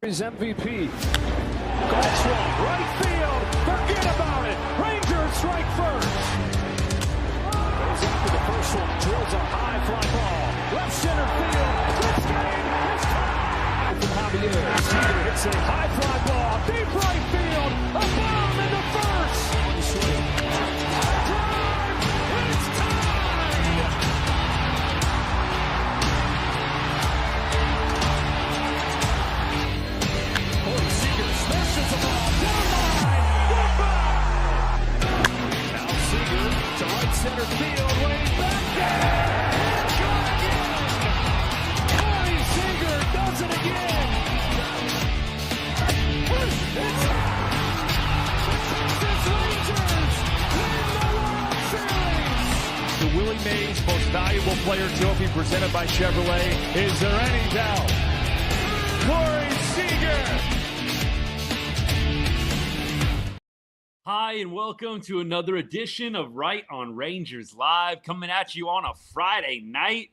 His MVP. Golf swing, right field. Forget about it. Rangers strike first. Goes after the first one. Drills a high fly ball. Left center field. This game is tied. From Javier. Seager hits a high fly ball. Deep right field. A bomb into first. Swing. Drive. It's tied. Seager smashes the ball down the line. Goodbye. Now Seager to right center field, way back there. Gone again. Corey Seager does it again. It's Texas Rangers win the World Series. The Willie Mays Most Valuable Player Trophy presented by Chevrolet. Is there any doubt? Corey Seager. Hi, and welcome to another edition of Right on Rangers Live, coming at you on a Friday night.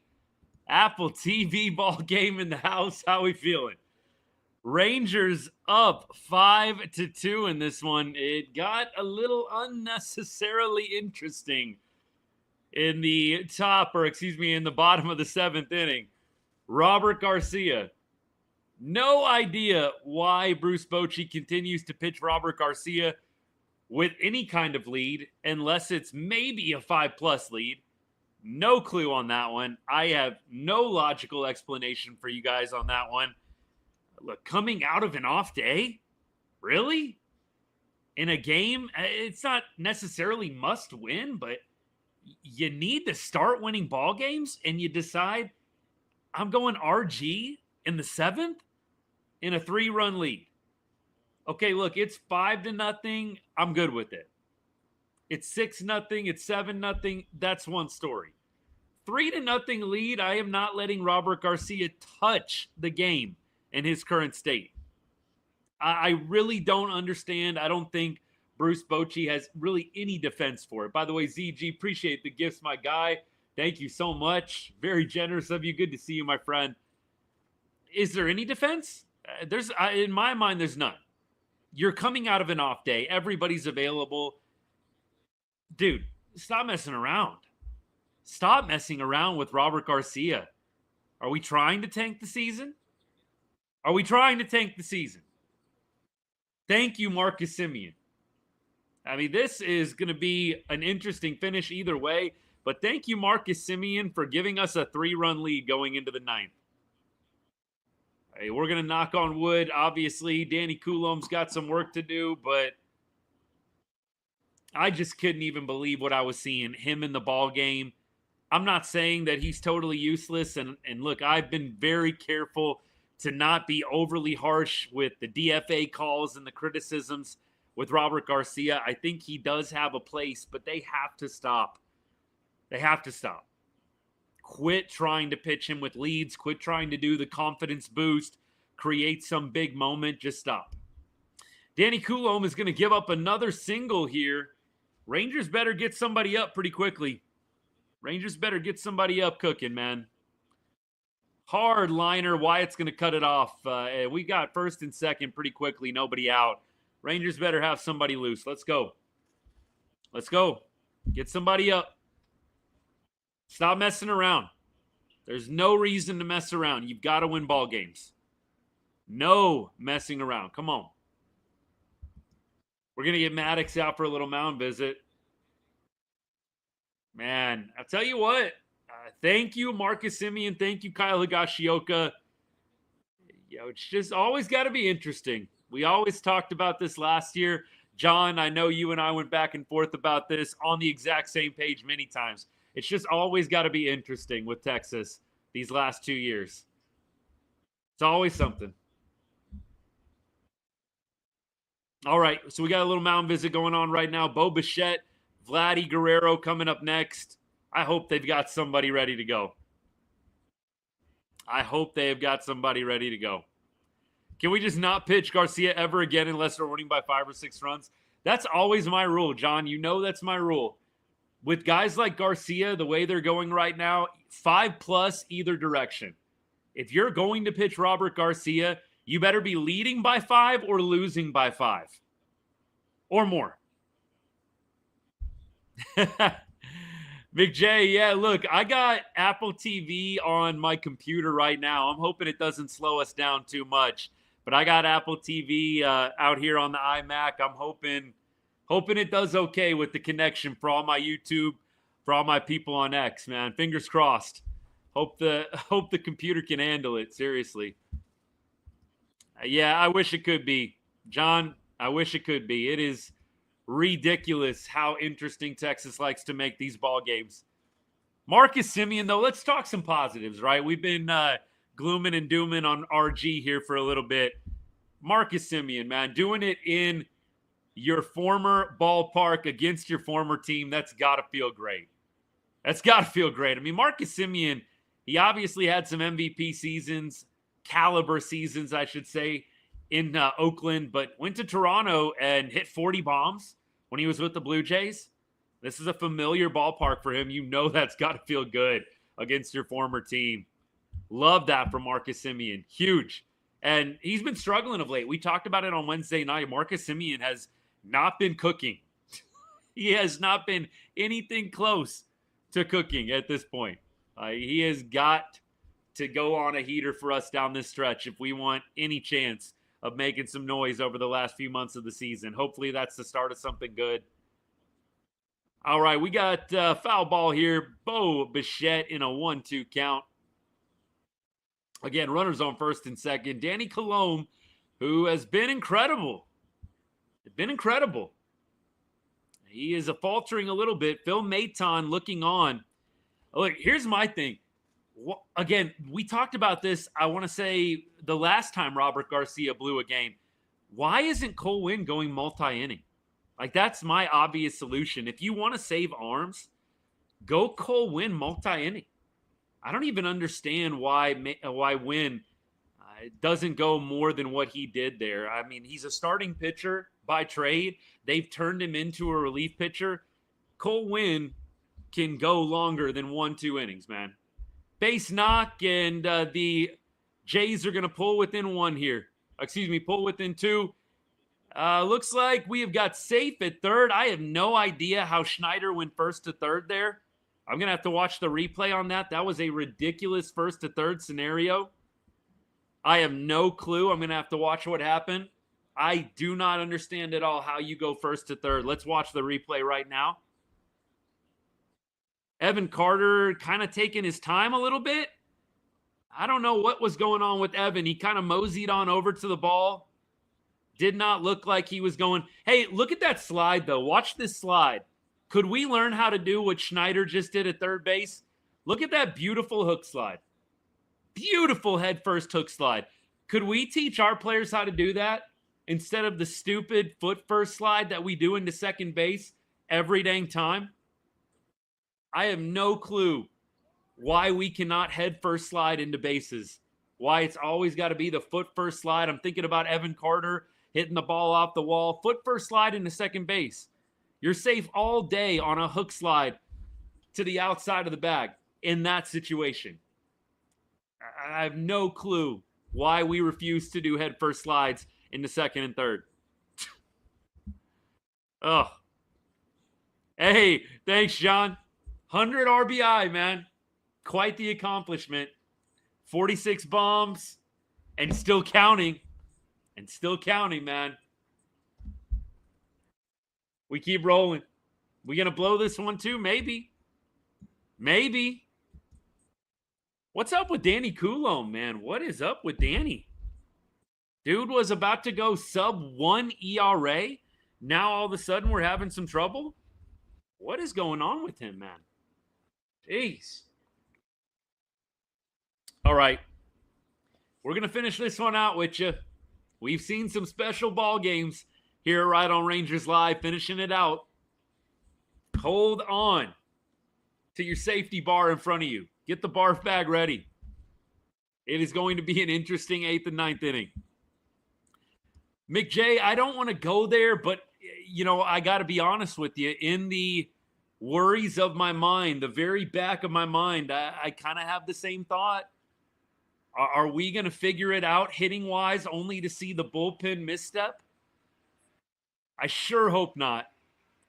Apple TV ball game in the house. How we feeling? Rangers up 5-2 in this one. It got a little unnecessarily interesting in the in the bottom of the seventh inning. Robert Garcia. No idea why Bruce Bochy continues to pitch Robert Garcia with any kind of lead, unless it's maybe a 5+ lead. No clue on that one. I have no logical explanation for you guys on that one. Look, coming out of an off day? Really? In a game, it's not necessarily must win, but you need to start winning ball games, and you decide, I'm going RG in the seventh in a 3-run lead. Okay, look, it's 5-0. I'm good with it. It's 6-0. It's 7-0. That's one story. 3-0 lead. I am not letting Robert Garcia touch the game in his current state. I really don't understand. I don't think Bruce Bochy has really any defense for it. By the way, ZG, appreciate the gifts, my guy. Thank you so much. Very generous of you. Good to see you, my friend. Is there any defense? In my mind, there's none. You're coming out of an off day. Everybody's available. Dude, stop messing around. Stop messing around with Robert Garcia. Are we trying to tank the season? Are we trying to tank the season? Thank you, Marcus Semien. I mean, this is going to be an interesting finish either way, but thank you, Marcus Semien, for giving us a 3-run lead going into the ninth. Hey, we're going to knock on wood. Obviously, Danny Coulombe's got some work to do, but I just couldn't even believe what I was seeing, him in the ball game. I'm not saying that he's totally useless, and look, I've been very careful to not be overly harsh with the DFA calls and the criticisms with Robert Garcia. I think he does have a place, but they have to stop. They have to stop. Quit trying to pitch him with leads. Quit trying to do the confidence boost. Create some big moment. Just stop. Danny Coulombe is going to give up another single here. Rangers better get somebody up pretty quickly. Rangers better get somebody up cooking, man. Hard liner. Wyatt's going to cut it off. We got first and second pretty quickly. Nobody out. Rangers better have somebody loose. Let's go. Let's go. Get somebody up. Stop messing around. There's no reason to mess around. You've got to win ball games. No messing around. Come on. We're going to get Maddox out for a little mound visit. Man, I'll tell you what. Thank you, Marcus Semien. Thank you, Kyle Higashioka. It's just always got to be interesting. We always talked about this last year. John, I know you and I went back and forth about this on the exact same page many times. It's just always got to be interesting with Texas these last 2 years. It's always something. All right, so we got a little mound visit going on right now. Bo Bichette, Vladdy Guerrero coming up next. I hope they've got somebody ready to go. I hope they have got somebody ready to go. Can we just not pitch Garcia ever again unless we're winning by 5 or 6 runs? That's always my rule, John. You know that's my rule. With guys like Garcia, the way they're going right now, 5+ either direction. If you're going to pitch Robert Garcia, you better be leading by 5 or losing by 5 or more. Big J, yeah, look, I got Apple TV on my computer right now. I'm hoping it doesn't slow us down too much. But I got Apple TV out here on the iMac. I'm hoping it does okay with the connection for all my YouTube, for all my people on X, man. Fingers crossed. Hope the computer can handle it, seriously. Yeah, I wish it could be. John, I wish it could be. It is ridiculous how interesting Texas likes to make these ball games. Marcus Semien, though, let's talk some positives, right? We've been glooming and dooming on RG here for a little bit. Marcus Semien, man, doing it in your former ballpark against your former team, that's got to feel great. That's got to feel great. I mean, Marcus Semien, he obviously had some MVP seasons, caliber seasons, I should say, in Oakland, but went to Toronto and hit 40 bombs when he was with the Blue Jays. This is a familiar ballpark for him. You know that's got to feel good against your former team. Love that for Marcus Semien. Huge. And he's been struggling of late. We talked about it on Wednesday night. Marcus Semien has not been cooking. He has not been anything close to cooking at this point. He has got to go on a heater for us down this stretch if we want any chance of making some noise over the last few months of the season. Hopefully that's the start of something good. All right, we got foul ball here. Bo Bichette in a 1-2 count. Again, runners on first and second. Danny Colomb, who has been incredible. He is faltering a little bit. Phil Maton looking on. Look, here's my thing. Again, we talked about this, I want to say, the last time Robert Garcia blew a game. Why isn't Cole Winn going multi-inning? Like, that's my obvious solution. If you want to save arms, go Cole Winn multi-inning. I don't even understand why Winn doesn't go more than what he did there. I mean, he's a starting pitcher by trade. They've turned him into a relief pitcher. Cole Winn can go longer than 1-2 innings, man. Base knock, and the Jays are going to pull within 1 here. Pull within 2. Looks like we have got safe at third. I have no idea how Schneider went first to third there. I'm going to have to watch the replay on that. That was a ridiculous first to third scenario. I have no clue. I'm going to have to watch what happened. I do not understand at all how you go first to third. Let's watch the replay right now. Evan Carter kind of taking his time a little bit. I don't know what was going on with Evan. He kind of moseyed on over to the ball. Did not look like he was going. Hey, look at that slide, though. Watch this slide. Could we learn how to do what Schneider just did at third base? Look at that beautiful hook slide. Beautiful head first hook slide. Could we teach our players how to do that instead of the stupid foot first slide that we do into second base every dang time? I have no clue why we cannot head first slide into bases. Why it's always got to be the foot first slide. I'm thinking about Evan Carter hitting the ball off the wall. Foot first slide into second base. You're safe all day on a hook slide to the outside of the bag in that situation. I have no clue why we refuse to do head first slides into second and third. Oh. Hey, thanks, John. 100 RBI, man. Quite the accomplishment. 46 bombs and still counting. And still counting, man. We keep rolling. We going to blow this one too? Maybe. Maybe. What's up with Danny Coulomb, man? What is up with Danny? Dude was about to go sub-1 ERA. Now all of a sudden we're having some trouble? What is going on with him, man? Jeez. All right. We're going to finish this one out with you. We've seen some special ball games here right on Rangers Live, finishing it out. Hold on to your safety bar in front of you. Get the barf bag ready. It is going to be an interesting 8th and 9th inning. McJ, I don't want to go there, but, you know, I got to be honest with you. In the worries of my mind, the very back of my mind, I kind of have the same thought. Are we going to figure it out hitting-wise only to see the bullpen misstep? I sure hope not.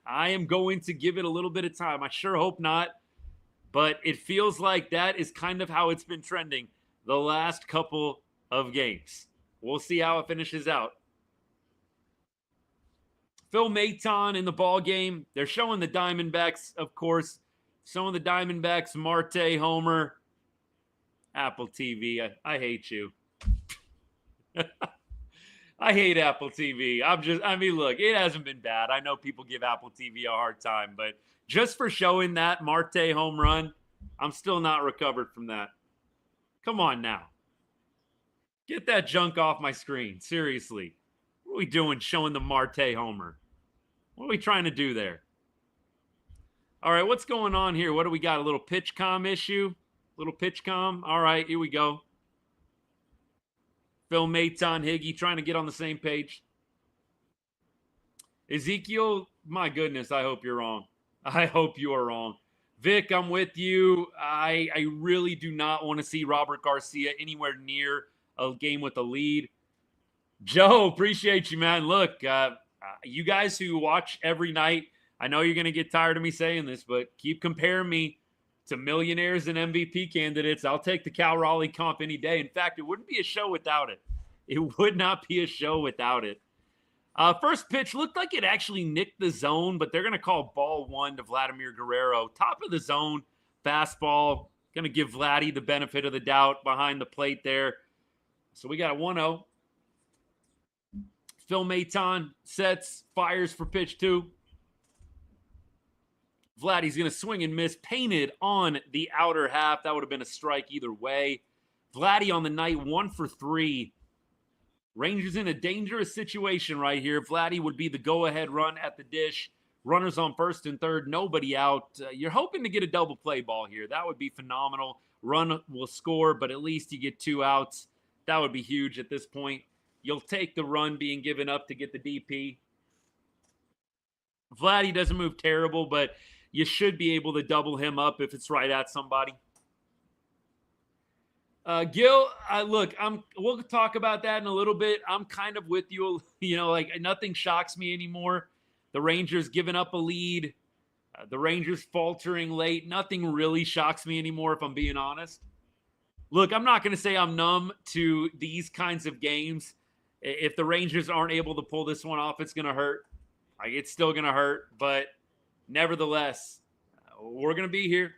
I am going to give it a little bit of time. I sure hope not. But it feels like that is kind of how it's been trending the last couple of games. We'll see how it finishes out. Phil Maton in the ball game. They're showing the Diamondbacks, of course. Showing the Diamondbacks, Marte, homer. Apple TV, I hate you. I hate Apple TV. Look, it hasn't been bad. I know people give Apple TV a hard time, but just for showing that Marte home run, I'm still not recovered from that. Come on now. Get that junk off my screen. Seriously. What are we doing showing the Marte homer? What are we trying to do there? All right, what's going on here? What do we got? A little pitch comm issue? Little pitch comm? All right, here we go. Phil Maton, Higgy trying to get on the same page. Ezekiel, my goodness, I hope you're wrong. I hope you are wrong. Vic, I'm with you. I really do not want to see Robert Garcia anywhere near a game with a lead. Joe, appreciate you, man. Look, you guys who watch every night, I know you're going to get tired of me saying this, but keep comparing me to millionaires and MVP candidates. I'll take the Cal Raleigh comp any day. In fact, it wouldn't be a show without it. It would not be a show without it. First pitch looked like it actually nicked the zone, but they're going to call ball one to Vladimir Guerrero. Top of the zone, fastball. Going to give Vladdy the benefit of the doubt behind the plate there. So we got a 1-0. Phil Maton sets, fires for pitch two. Vladdy's going to swing and miss, painted on the outer half. That would have been a strike either way. Vladdy on the night, 1 for 3. Rangers in a dangerous situation right here. Vladdy would be the go-ahead run at the dish. Runners on first and third, nobody out. You're hoping to get a double play ball here. That would be phenomenal. Run will score, but at least you get 2 outs. That would be huge at this point. You'll take the run being given up to get the DP. Vladdy doesn't move terrible, but you should be able to double him up if it's right at somebody. Gil, look, we'll talk about that in a little bit. I'm kind of with you. Like nothing shocks me anymore. The Rangers giving up a lead. The Rangers faltering late. Nothing really shocks me anymore, if I'm being honest. Look, I'm not going to say I'm numb to these kinds of games. If the Rangers aren't able to pull this one off, it's going to hurt. It's still going to hurt, but nevertheless, we're going to be here.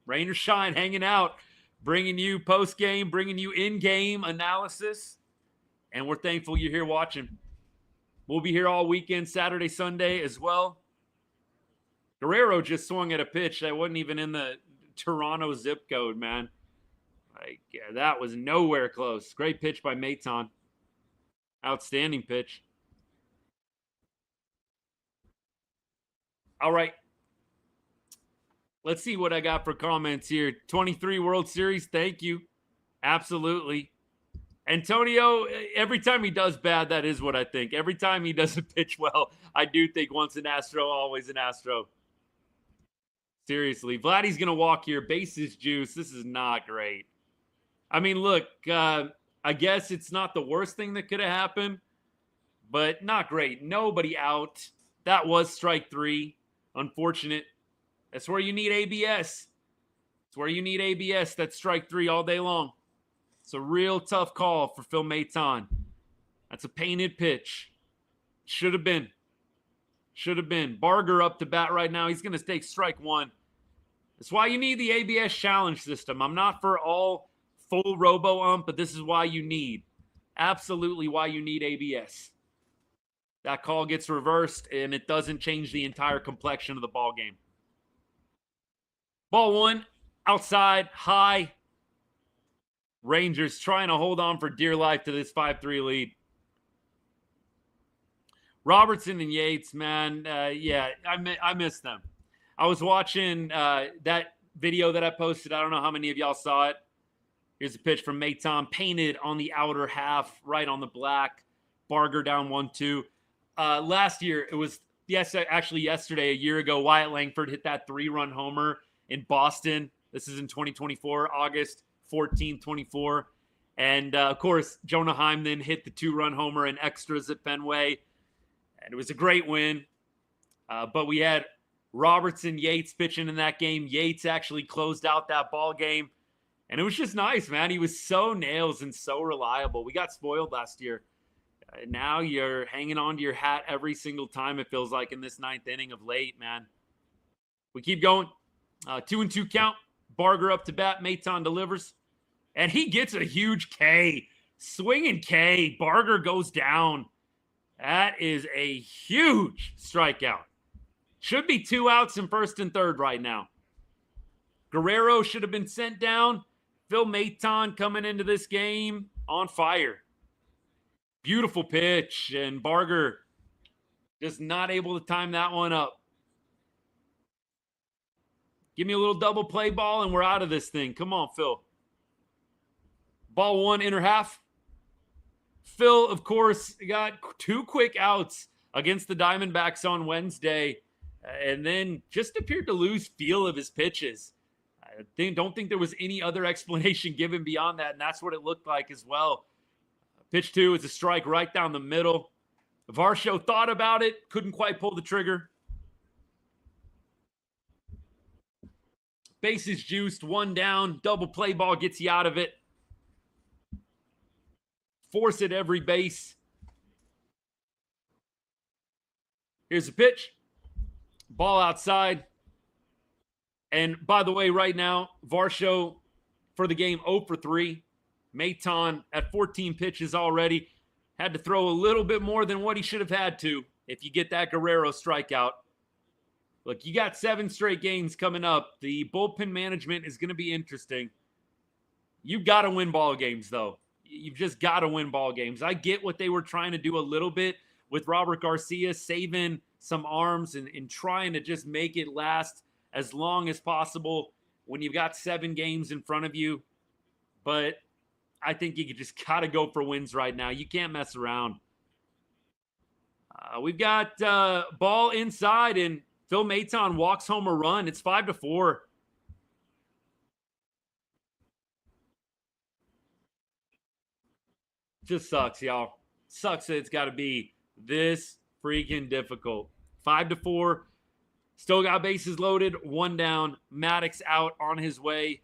Rangers Shine hanging out, bringing you post-game, bringing you in-game analysis, and we're thankful you're here watching. We'll be here all weekend, Saturday, Sunday as well. Guerrero just swung at a pitch that wasn't even in the Toronto zip code, man. That was nowhere close. Great pitch by Maton. Outstanding pitch. All right. Let's see what I got for comments here. 23 World Series. Thank you. Absolutely. Antonio, every time he does bad, that is what I think. Every time he doesn't pitch well, I do think once an Astro, always an Astro. Seriously. Vladdy's going to walk here. Bases juice. This is not great. I mean, look, I guess it's not the worst thing that could have happened, but not great. Nobody out. That was strike 3. Unfortunate. That's where you need ABS. It's where you need ABS. That's strike 3 all day long. It's a real tough call for Phil Maton. That's a painted pitch. Should have been. Should have been. Barger up to bat right now. He's going to take strike 1. That's why you need the ABS challenge system. I'm not for all full robo-ump, but this is why you need. Absolutely why you need ABS. That call gets reversed, and it doesn't change the entire complexion of the ball game. Ball 1, outside, high. Rangers trying to hold on for dear life to this 5-3 lead. Robertson and Yates, man, I miss them. I was watching that video that I posted. I don't know how many of y'all saw it. Here's a pitch from Maton, painted on the outer half, right on the black. Barger down 1-2. Last year, it was, yesterday, a year ago, Wyatt Langford hit that 3-run homer in Boston. This is in 2024, August 14th, 24. And, of course, Jonah Heim then hit the 2-run homer in extras at Fenway. And it was a great win. But we had Robertson, Yates pitching in that game. Yates actually closed out that ball game. And it was just nice, man. He was so nails and so reliable. We got spoiled last year. Now you're hanging on to your hat every single time, it feels like, in this 9th inning of late, man. We keep going. 2-2 count. Barger up to bat. Maton delivers. And he gets a huge K. Swinging K. Barger goes down. That is a huge strikeout. Should be 2 outs in first and third right now. Guerrero should have been sent down. Phil Maton coming into this game on fire. Beautiful pitch, and Barger just not able to time that one up. Give me a little double play ball, and we're out of this thing. Come on, Phil. Ball 1, inner half. Phil, of course, got 2 quick outs against the Diamondbacks on Wednesday, and then just appeared to lose feel of his pitches. I don't think there was any other explanation given beyond that, and that's what it looked like as well. Pitch 2 is a strike right down the middle. Varsho thought about it, couldn't quite pull the trigger. Bases juiced, 1 down. Double play ball gets you out of it. Force at every base. Here's the pitch. Ball outside. And by the way, right now, Varsho for the game 0 for 3. Maton at 14 pitches already. Had to throw a little bit more than what he should have had to if you get that Guerrero strikeout. Look, you got 7 straight games coming up. The bullpen management is going to be interesting. You've got to win ball games, though. You've just got to win ball games. I get what they were trying to do a little bit with Robert Garcia, saving some arms and trying to just make it last as long as possible when you've got 7 games in front of you. But I think you just got to go for wins right now. You can't mess around. We've got ball inside, and Phil Maton walks home a run. It's 5-4. Just sucks, y'all. Sucks that it's got to be this freaking difficult. 5-4. Still got bases loaded. 1 down. Maddox out on his way.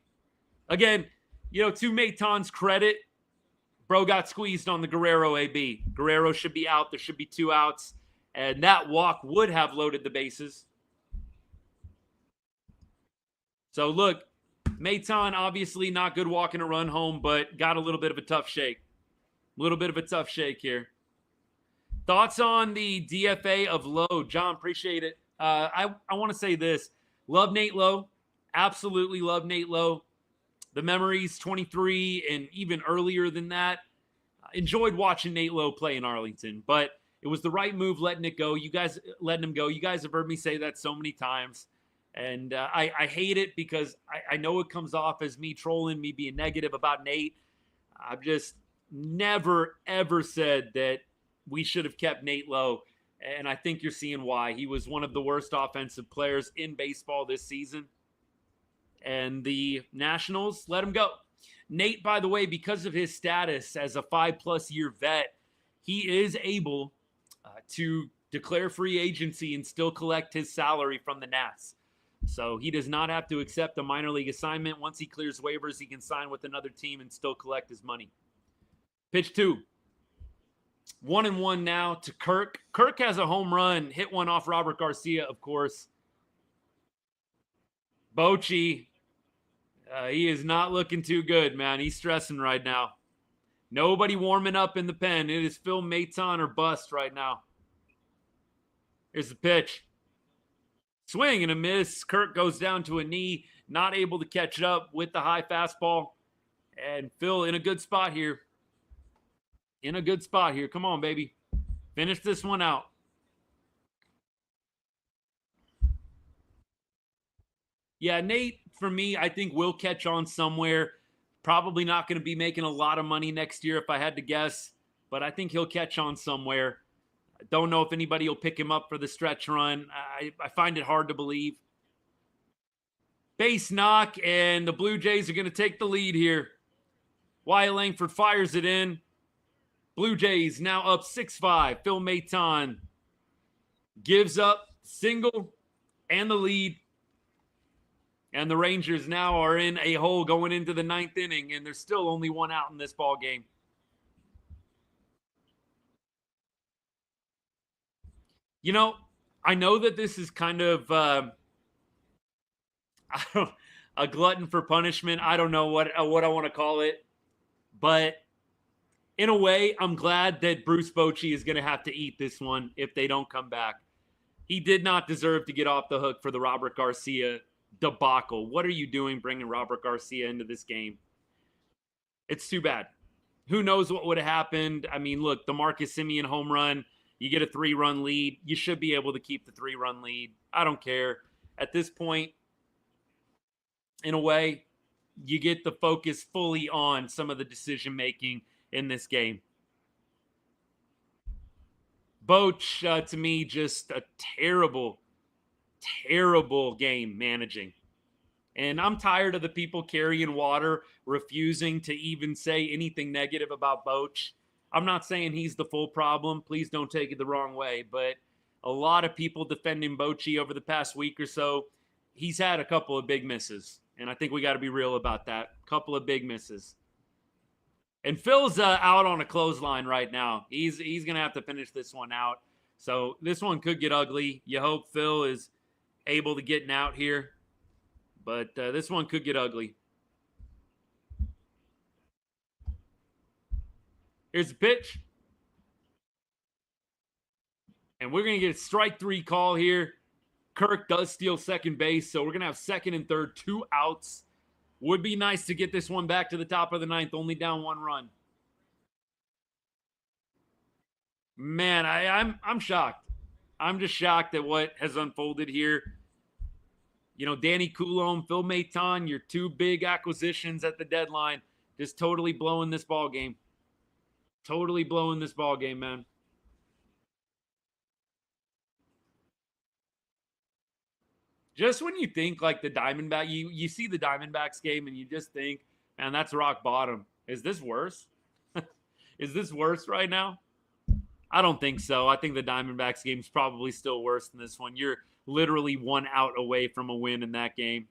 Again, to Maton's credit, bro got squeezed on the Guerrero AB. Guerrero should be out. There should be 2 outs. And that walk would have loaded the bases. So, look, Maton obviously not good walking a run home, but got a little bit of a tough shake. A little bit of a tough shake here. Thoughts on the DFA of Lowe? John, appreciate it. I want to say this. Love Nate Lowe. Absolutely love Nate Lowe. The memories, 23 and even earlier than that. Enjoyed watching Nate Lowe play in Arlington, but it was the right move letting it go. You guys letting him go. You guys have heard me say that so many times. And I hate it because I know it comes off as me trolling, me being negative about Nate. I've just never, ever said that we should have kept Nate Lowe. And I think you're seeing why. He was one of the worst offensive players in baseball this season. And the Nationals let him go. Nate, by the way, because of his status as a 5+ year vet, he is able to declare free agency and still collect his salary from the Nats. So he does not have to accept a minor league assignment. Once he clears waivers, he can sign with another team and still collect his money. Pitch 2. 1-1 now to Kirk. Kirk has a home run, hit one off Robert Garcia, of course. Bochy, he is not looking too good, man. He's stressing right now. Nobody warming up in the pen. It is Phil Maton or bust right now. Here's the pitch. Swing and a miss. Kirk goes down to a knee, not able to catch up with the high fastball. And Phil in a good spot here. In a good spot here. Come on, baby. Finish this one out. Yeah, Nate, for me, I think will catch on somewhere. Probably not going to be making a lot of money next year if I had to guess, but I think he'll catch on somewhere. I don't know if anybody will pick him up for the stretch run. I find it hard to believe. Base knock, and the Blue Jays are going to take the lead here. Wyatt Langford fires it in. Blue Jays now up 6-5. Phil Maton gives up single and the lead. And the Rangers now are in a hole going into the 9th inning, and there's still only one out in this ball game. You know, I know that this is kind of a glutton for punishment. I don't know what I want to call it. But in a way, I'm glad that Bruce Bochy is going to have to eat this one if they don't come back. He did not deserve to get off the hook for the Robert Garcia debacle. What are you doing bringing Robert Garcia into this game? It's too bad. Who knows what would have happened? I mean, look, the Marcus Semien home run, you get a 3-run lead. You should be able to keep the 3-run lead. I don't care. At this point, in a way, you get the focus fully on some of the decision-making in this game. Boch, to me, just a terrible, terrible game managing. And I'm tired of the people carrying water, refusing to even say anything negative about Boch. I'm not saying he's the full problem. Please don't take it the wrong way. But a lot of people defending Bochy over the past week or so, he's had a couple of big misses. And I think we got to be real about that. Couple of big misses. And Phil's out on a clothesline right now. He's going to have to finish this one out. So this one could get ugly. You hope Phil is able to get out here. But this one could get ugly. Here's the pitch. And we're going to get a strike 3 call here. Kirk does steal second base, so we're going to have second and third, 2 outs. Would be nice to get this one back to the top of the 9th, only down 1 run. Man, I'm shocked. I'm just shocked at what has unfolded here. You know, Danny Coulombe, Phil Maton, your 2 big acquisitions at the deadline, just totally blowing this ball game. Totally blowing this ball game, man. Just when you think like the Diamondback, you see the Diamondbacks game and you just think, man, that's rock bottom. Is this worse? Is this worse right now? I don't think so. I think the Diamondbacks game is probably still worse than this one. You're literally 1 out away from a win in that game.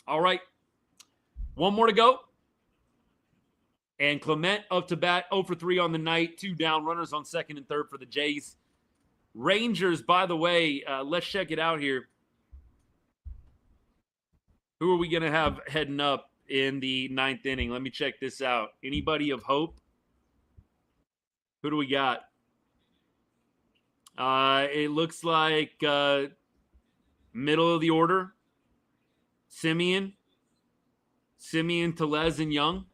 All right. 1 more to go. And Clement up to bat, 0 for 3 on the night. 2 down, runners on second and third for the Jays. Rangers, by the way, let's check it out here. Who are we going to have heading up in the 9th inning? Let me check this out. Anybody of hope? Who do we got? It looks like middle of the order. Semien, Tellez, and Young.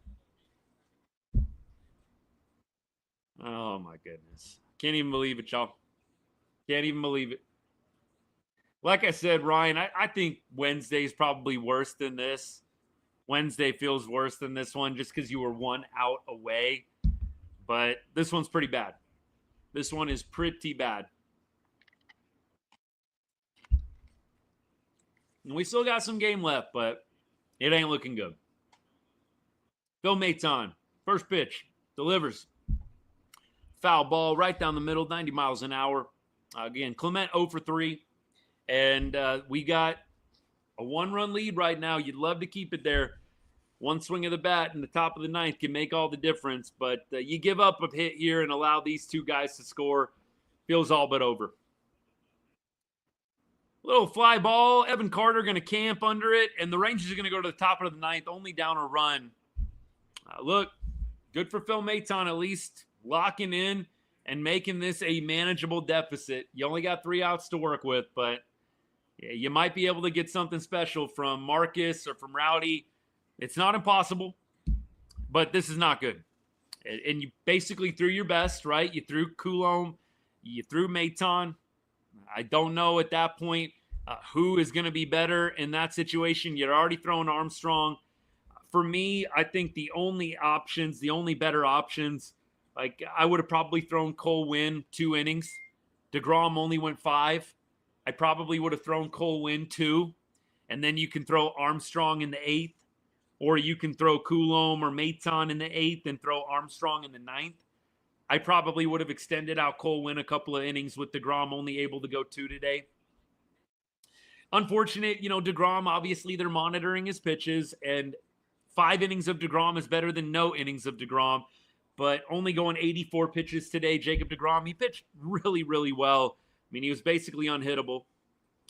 Oh, my goodness. Can't even believe it, y'all. Can't even believe it. Like I said, Ryan, I think Wednesday is probably worse than this. Wednesday feels worse than this one just because you were 1 out away. But this one's pretty bad. This one is pretty bad. And we still got some game left, but it ain't looking good. Phil Maton, first pitch, delivers. Foul ball right down the middle, 90 miles an hour. Again, Clement 0 for 3. And we got a 1-run lead right now. You'd love to keep it there. 1 swing of the bat in the top of the 9th can make all the difference. But you give up a hit here and allow these 2 guys to score. Feels all but over. Little fly ball. Evan Carter going to camp under it. And the Rangers are going to go to the top of the 9th, only down a run. Look, good for Phil Maton at least. Locking in and making this a manageable deficit. You only got 3 outs to work with, but you might be able to get something special from Marcus or from Rowdy. It's not impossible, but this is not good. And you basically threw your best, right? You threw Coulombe, you threw Maton. I don't know at that point who is going to be better in that situation. You're already throwing Armstrong. For me, I think the only better options, like I would have probably thrown Cole Winn 2 innings. deGrom only went 5. I probably would have thrown Cole Winn 2. and then you can throw Armstrong in the 8th, or you can throw Coulomb or Maton in the 8th and throw Armstrong in the 9th. I probably would have extended out Cole Winn a couple of innings with deGrom only able to go 2 today. Unfortunate, deGrom, obviously they're monitoring his pitches, and 5 innings of deGrom is better than no innings of deGrom, but only going 84 pitches today. Jacob deGrom, he pitched really, really well. I mean, he was basically unhittable.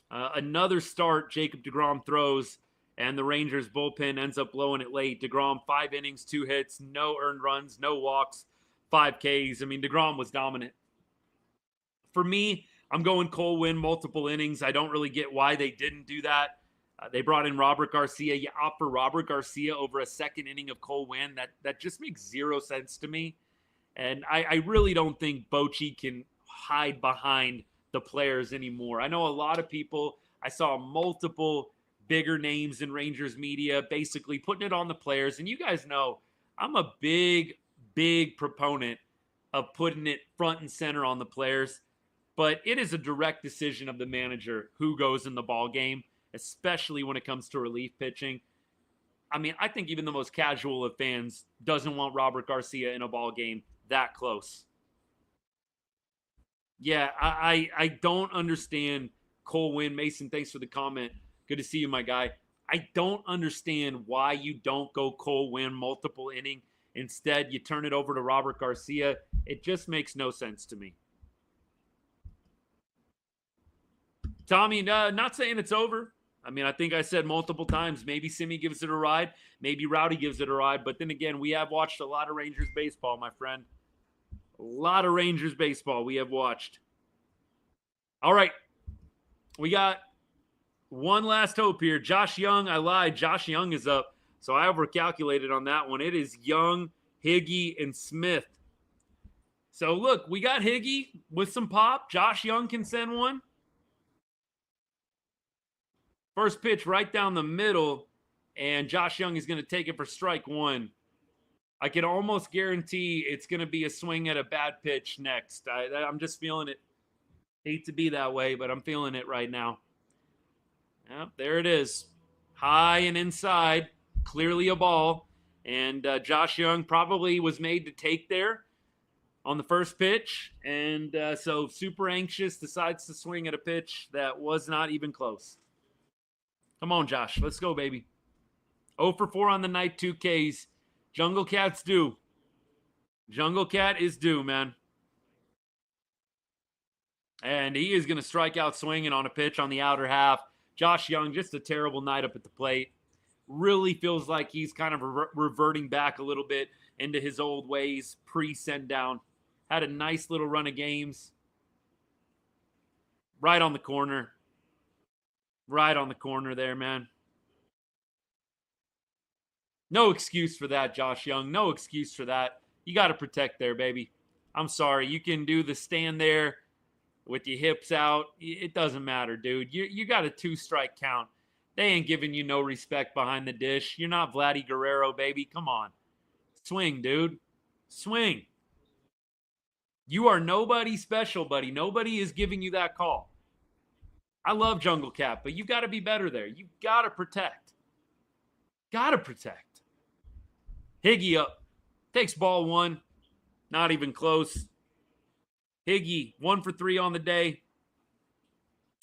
Another start Jacob deGrom throws, and the Rangers bullpen ends up blowing it late. deGrom, 5 innings, 2 hits, no earned runs, no walks, 5 Ks. I mean, deGrom was dominant. For me, I'm going Cole Winn, multiple innings. I don't really get why they didn't do that. They brought in Robert Garcia. You opt for Robert Garcia over a second inning of Cole Winn. That just makes zero sense to me. And I really don't think Bochy can hide behind the players anymore. I know a lot of people, I saw multiple bigger names in Rangers media basically putting it on the players. And you guys know I'm a big, big proponent of putting it front and center on the players. But it is a direct decision of the manager who goes in the ball game, especially when it comes to relief pitching. I mean, I think even the most casual of fans doesn't want Robert Garcia in a ball game that close. Yeah, I don't understand Cole Winn. Mason, thanks for the comment. Good to see you, my guy. I don't understand why you don't go Cole Winn multiple inning. Instead, you turn it over to Robert Garcia. It just makes no sense to me. Tommy, not saying it's over. I mean, I think I said multiple times, maybe Semien gives it a ride, maybe Rowdy gives it a ride. But then again, we have watched a lot of Rangers baseball, my friend. A lot of Rangers baseball we have watched. All right. We got one last hope here. Josh Young, I lied. Josh Young is up. So I overcalculated on that one. It is Young, Higgy, and Smith. So look, we got Higgy with some pop. Josh Young can send one. First pitch right down the middle, and Josh Young is going to take it for strike 1. I can almost guarantee it's going to be a swing at a bad pitch next. I'm just feeling it. Hate to be that way, but I'm feeling it right now. Yep, there it is. High and inside, clearly a ball. And Josh Young probably was made to take there on the first pitch. And so super anxious, decides to swing at a pitch that was not even close. Come on, Josh. Let's go, baby. 0 for 4 on the night, 2 Ks. Jungle Cat's due. Jungle Cat is due, man. And he is going to strike out swinging on a pitch on the outer half. Josh Young, just a terrible night up at the plate. Really feels like he's kind of reverting back a little bit into his old ways pre-send down. Had a nice little run of games. Right on the corner. Right on the corner there, man. No excuse for that, Josh Young. No excuse for that. You got to protect there, baby. I'm sorry. You can do the stand there with your hips out. It doesn't matter, dude. You got a 2-strike count. They ain't giving you no respect behind the dish. You're not Vladdy Guerrero, baby. Come on. Swing, dude. Swing. You are nobody special, buddy. Nobody is giving you that call. I love Jungle Cat, but you got to be better there. You got to protect. Got to protect. Higgy up. Takes ball 1. Not even close. Higgy, 1 for 3 on the day.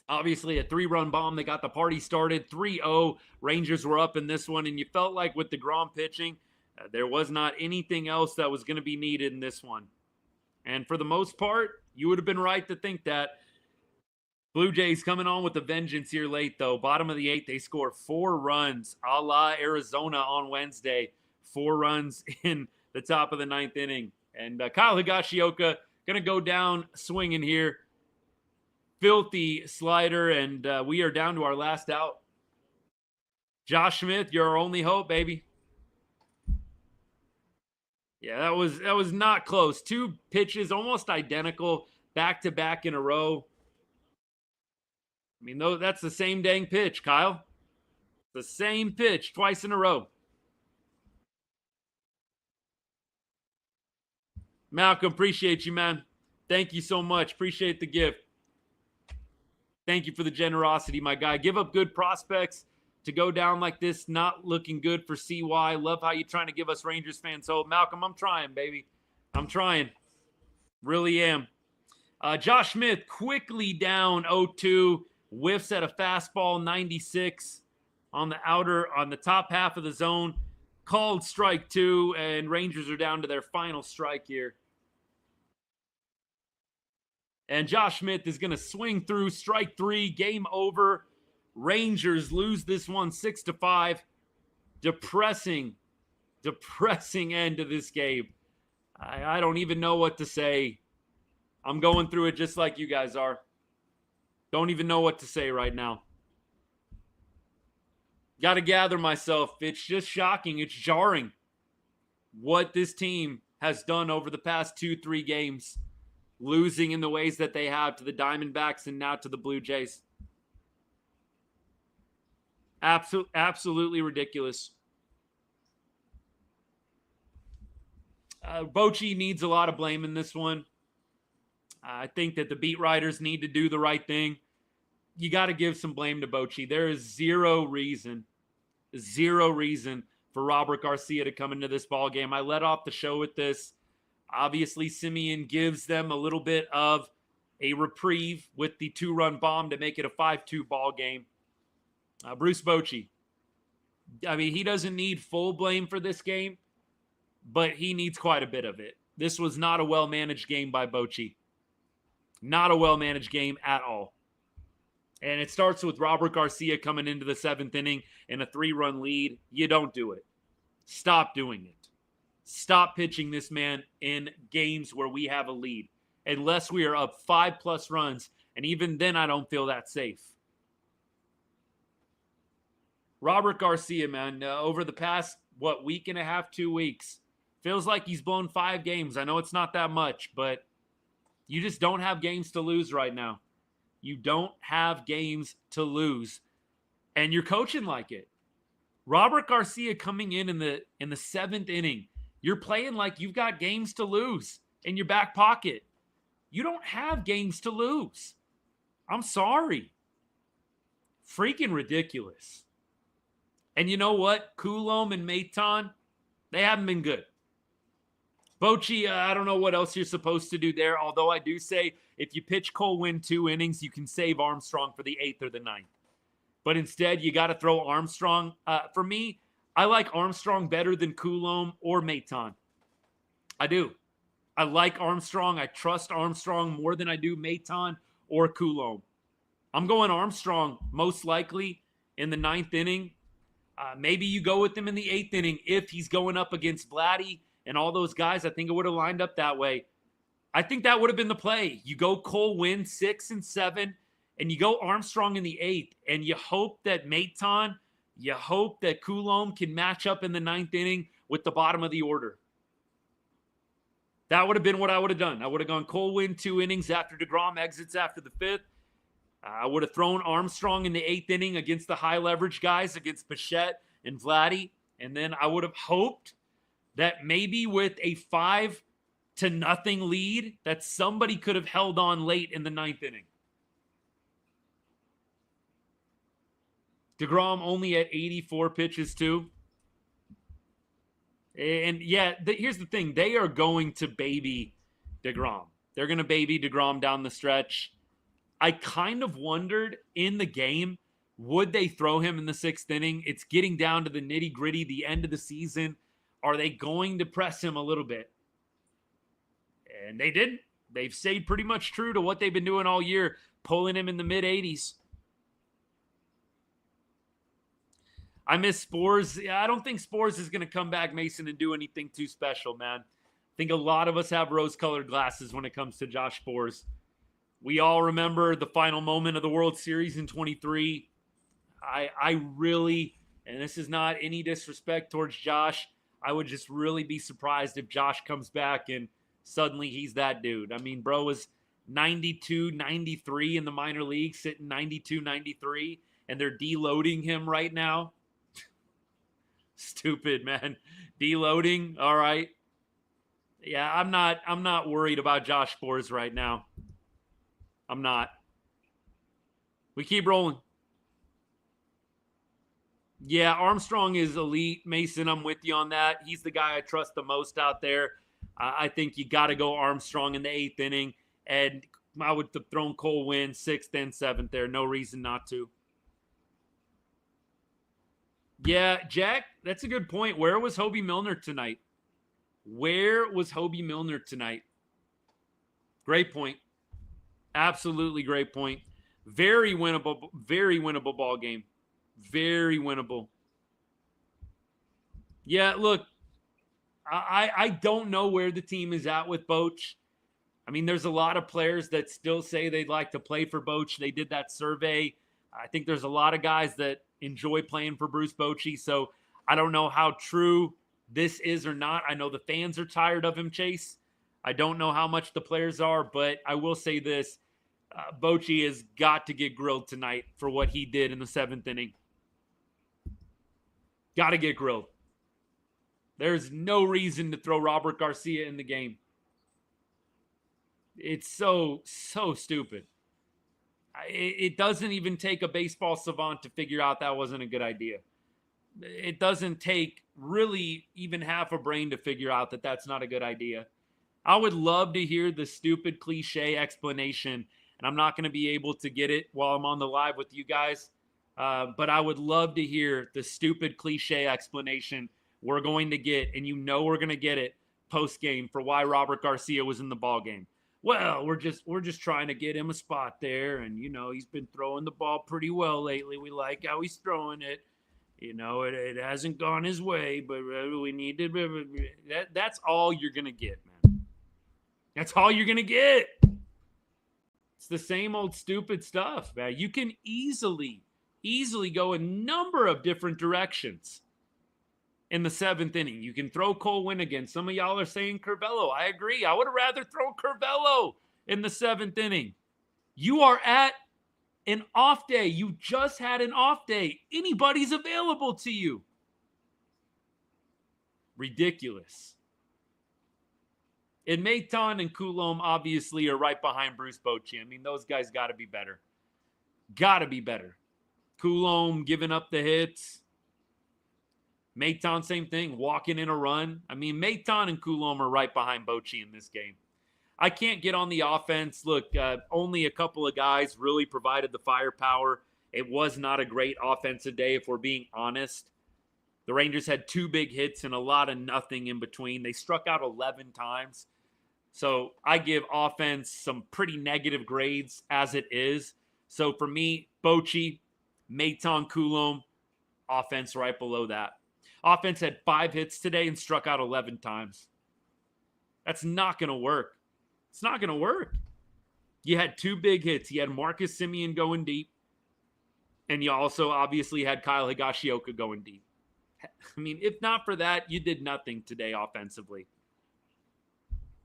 Obviously, a 3-run bomb. They got the party started. 3-0. Rangers were up in this one, and you felt like with deGrom pitching, there was not anything else that was going to be needed in this one. And for the most part, you would have been right to think that. Blue Jays coming on with a vengeance here late, though. Bottom of the 8th, they score 4 runs, a la Arizona on Wednesday. 4 runs in the top of the 9th inning. And Kyle Higashioka going to go down swinging here. Filthy slider, and we are down to our last out. Josh Smith, you're our only hope, baby. Yeah, that was not close. 2 pitches, almost identical, back-to-back in a row. I mean, that's the same dang pitch, Kyle. The same pitch twice in a row. Malcolm, appreciate you, man. Thank you so much. Appreciate the gift. Thank you for the generosity, my guy. Give up good prospects. to go down like this, not looking good for CY. Love how you're trying to give us Rangers fans hope. Malcolm, I'm trying, baby. I'm trying. Really am. Josh Smith quickly down 0-2. Whiffs at a fastball, 96 on the top half of the zone. Called strike 2, and Rangers are down to their final strike here. And Josh Smith is going to swing through strike 3. Game over. Rangers lose this one 6-5. Depressing end to this game. I don't even know what to say. I'm going through it just like you guys are. Don't even know what to say right now. Got to gather myself. It's just shocking. It's jarring what this team has done over the past 2-3 games, losing in the ways that they have to the Diamondbacks and now to the Blue Jays. Absolutely ridiculous. Bochy needs a lot of blame in this one. I think that the beat writers need to do the right thing. You got to give some blame to Bochy. There is zero reason for Robert Garcia to come into this ball game. I led off the show with this. Obviously, Semien gives them a little bit of a reprieve with the 2-run bomb to make it a 5-2 ball game. Bruce Bochy. I mean, he doesn't need full blame for this game, but he needs quite a bit of it. This was not a well-managed game by Bochy. Not a well-managed game at all. And it starts with Robert Garcia coming into the 7th inning in a 3-run lead. You don't do it. Stop doing it. Stop pitching this man in games where we have a lead. Unless we are up 5+ runs. And even then, I don't feel that safe. Robert Garcia, man, over the past, week and a half, 2 weeks, feels like he's blown 5 games. I know it's not that much, but you just don't have games to lose right now. You don't have games to lose, and you're coaching like it. Robert Garcia coming in the 7th inning, you're playing like you've got games to lose in your back pocket. You don't have games to lose. I'm sorry. Freaking ridiculous. And you know what? Coulomb and Maton, they haven't been good. Bochy, I don't know what else you're supposed to do there, although I do say if you pitch Cole Winn 2 innings, you can save Armstrong for the 8th or the 9th. But instead, you got to throw Armstrong. For me, I like Armstrong better than Coulomb or Maton. I do. I like Armstrong. I trust Armstrong more than I do Maton or Coulomb. I'm going Armstrong most likely in the 9th inning. Maybe you go with him in the 8th inning if he's going up against Vladdy and all those guys. I think it would have lined up that way. I think that would have been the play. You go Cole Winn 6 and 7, and you go Armstrong in the 8th, and you hope that Maton, you hope that Coulomb can match up in the 9th inning with the bottom of the order. That would have been what I would have done. I would have gone Cole Winn 2 innings after deGrom exits after the 5th. I would have thrown Armstrong in the 8th inning against the high leverage guys, against Bichette and Vladdy. And then I would have hoped that maybe with a 5-0 lead that somebody could have held on late in the 9th inning. deGrom only at 84 pitches too. And yeah, here's the thing. They are going to baby deGrom. They're going to baby deGrom down the stretch. I kind of wondered in the game, would they throw him in the 6th inning? It's getting down to the nitty gritty, the end of the season. Are they going to press him a little bit? And they didn't. They've stayed pretty much true to what they've been doing all year, pulling him in the mid-80s. I miss Spores. I don't think Spores is going to come back, Mason, and do anything too special, man. I think a lot of us have rose-colored glasses when it comes to Josh Spores. We all remember the final moment of the World Series in 23. I really, and this is not any disrespect towards Josh, I would just really be surprised if Josh comes back and suddenly he's that dude. I mean, bro was 92, 93 in the minor leagues, sitting 92, 93, and they're deloading him right now. Stupid, man. Deloading, all right. Yeah, I'm not worried about Josh Spores right now. I'm not. We keep rolling. Yeah, Armstrong is elite. Mason, I'm with you on that. He's the guy I trust the most out there. I think you got to go Armstrong in the 8th inning, and I would have thrown Cole Winn 6th and 7th there. No reason not to. Yeah, Jack, that's a good point. Where was Hobie Milner tonight? Where was Hobie Milner tonight? Great point. Absolutely great point. Very winnable ball game. Very winnable. Yeah, look, I don't know where the team is at with Bochy. I mean, there's a lot of players that still say they'd like to play for Bochy. They did that survey. I think there's a lot of guys that enjoy playing for Bruce Bochy. So I don't know how true this is or not. I know the fans are tired of him, Chase. I don't know how much the players are, but I will say this. Bochy has got to get grilled tonight for what he did in the 7th inning. Got to get grilled. There's no reason to throw Robert Garcia in the game. It's so stupid. It doesn't even take a baseball savant to figure out that wasn't a good idea. It doesn't take really even half a brain to figure out that that's not a good idea. I would love to hear the stupid cliche explanation, and I'm not going to be able to get it while I'm on the live with you guys, but I would love to hear the stupid cliche explanation we're going to get, and we're going to get it post-game for why Robert Garcia was in the ball game. Well, we're just trying to get him a spot there, and he's been throwing the ball pretty well lately. We like how he's throwing it. It hasn't gone his way, but we need to. That's all you're gonna get, man. That's all you're gonna get. It's the same old stupid stuff, man. You can easily go a number of different directions in the 7th inning. You can throw Cole Winn again. Some of y'all are saying Curvelo. I agree. I would have rather thrown Curvelo in the 7th inning. You are at an off day. You just had an off day. Anybody's available to you. Ridiculous. And Maton and Coulomb obviously are right behind Bruce Bochy. I mean, those guys got to be better. Got to be better. Coulomb giving up the hits. Maton, same thing, walking in a run. I mean, Maton and Coulomb are right behind Bochy in this game. I can't get on the offense. Look, only a couple of guys really provided the firepower. It was not a great offensive day, if we're being honest. The Rangers had 2 big hits and a lot of nothing in between. They struck out 11 times. So I give offense some pretty negative grades as it is. So for me, Bochy, Maton, Coulomb, offense right below that. Offense had 5 hits today and struck out 11 times. That's not going to work. It's not going to work. You had 2 big hits. You had Marcus Semien going deep. And you also obviously had Kyle Higashioka going deep. I mean, if not for that, you did nothing today offensively.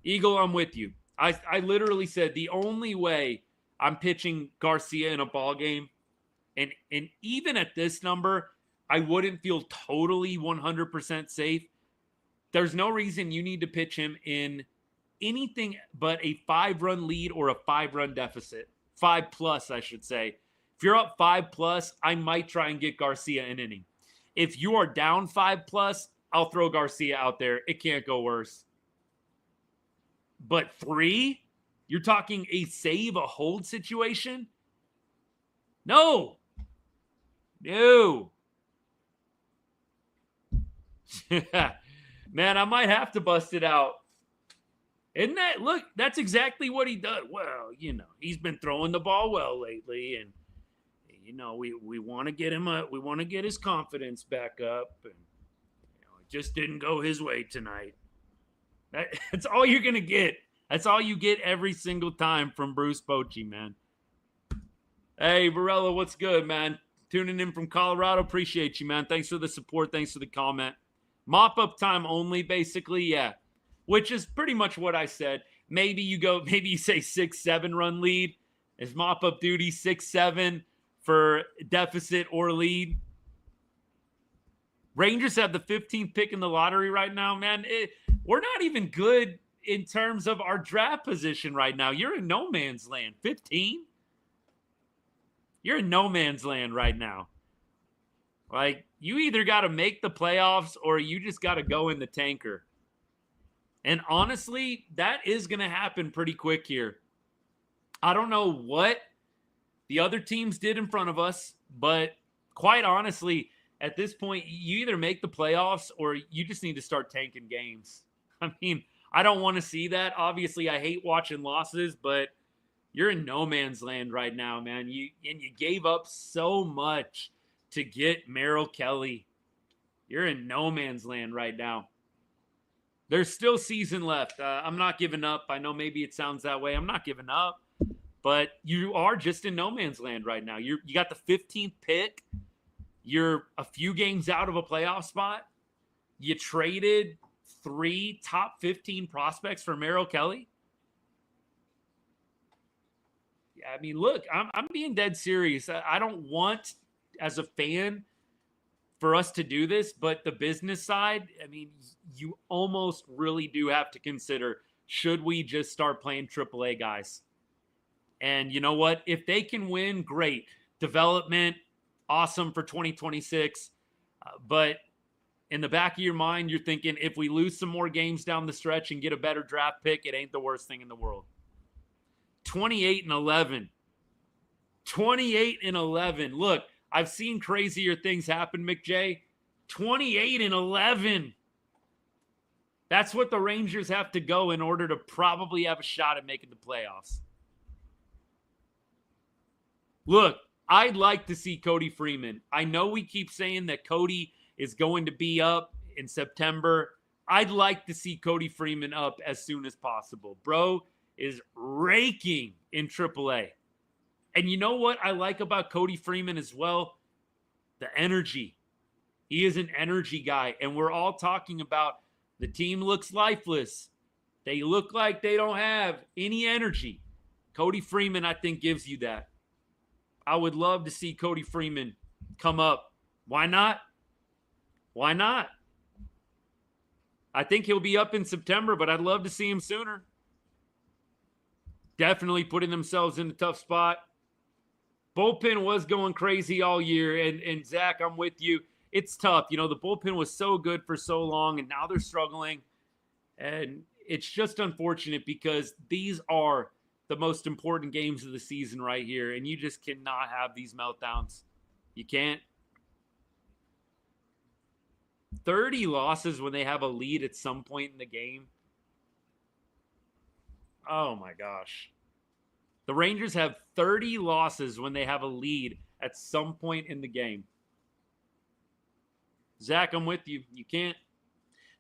Eagle, I'm with you. I literally said the only way I'm pitching Garcia in a ball game, and even at this number, I wouldn't feel totally 100% safe. There's no reason you need to pitch him in anything but a 5-run lead or a 5-run deficit. 5+, I should say. If you're up 5+, I might try and get Garcia an inning. If you are down 5+, I'll throw Garcia out there. It can't go worse. But 3? You're talking a save, a hold situation? No. Man, I might have to bust it out. Isn't that, look, that's exactly what he does. Well, he's been throwing the ball well lately, and we want to get him we want to get his confidence back up, and it just didn't go his way tonight. That's all you're going to get. That's all you get every single time from Bruce Bochy, man. Hey, Varela, what's good, man? Tuning in from Colorado. Appreciate you, man. Thanks for the support. Thanks for the comment. Mop-up time only, basically, yeah. Which is pretty much what I said. Maybe you say 6-7 run lead. Is mop-up duty 6-7 for deficit or lead? Rangers have the 15th pick in the lottery right now, man. We're not even good in terms of our draft position right now. You're in no man's land. 15? You're in no man's land right now. Like, you either got to make the playoffs or you just got to go in the tanker. And honestly, that is going to happen pretty quick here. I don't know what the other teams did in front of us, but quite honestly, at this point, you either make the playoffs or you just need to start tanking games. I mean, I don't want to see that. Obviously, I hate watching losses, but you're in no man's land right now, man. You gave up so much to get Merrill Kelly. You're in no man's land right now. There's still season left. I'm not giving up. I know maybe it sounds that way. I'm not giving up. But you are just in no man's land right now. You got the 15th pick. You're a few games out of a playoff spot. You traded 3 top 15 prospects for Merrill Kelly. Yeah, I mean, look, I'm being dead serious. I don't want, as a fan, for us to do this, but the business side, I mean, you almost really do have to consider, should we just start playing AAA guys? And you know what? If they can win, great. Development, awesome for 2026. But in the back of your mind, you're thinking, if we lose some more games down the stretch and get a better draft pick, it ain't the worst thing in the world. 28-11. 28-11. Look, I've seen crazier things happen, McJ. 28-11. That's what the Rangers have to go in order to probably have a shot at making the playoffs. Look, I'd like to see Cody Freeman. I know we keep saying that Cody is going to be up in September. I'd like to see Cody Freeman up as soon as possible. Bro is raking in AAA. And you know what I like about Cody Freeman as well? The energy. He is an energy guy. And we're all talking about the team looks lifeless. They look like they don't have any energy. Cody Freeman, I think, gives you that. I would love to see Cody Freeman come up. Why not? Why not? I think he'll be up in September, but I'd love to see him sooner. Definitely putting themselves in a tough spot. Bullpen was going crazy all year, and Zach, I'm with you. It's tough. You know, the bullpen was so good for so long, and now they're struggling. And it's just unfortunate because these are the most important games of the season right here, and you just cannot have these meltdowns. You can't. 30 losses when they have a lead at some point in the game. Oh, my gosh. The Rangers have 30 losses when they have a lead at some point in the game. Zach, I'm with you. You can't.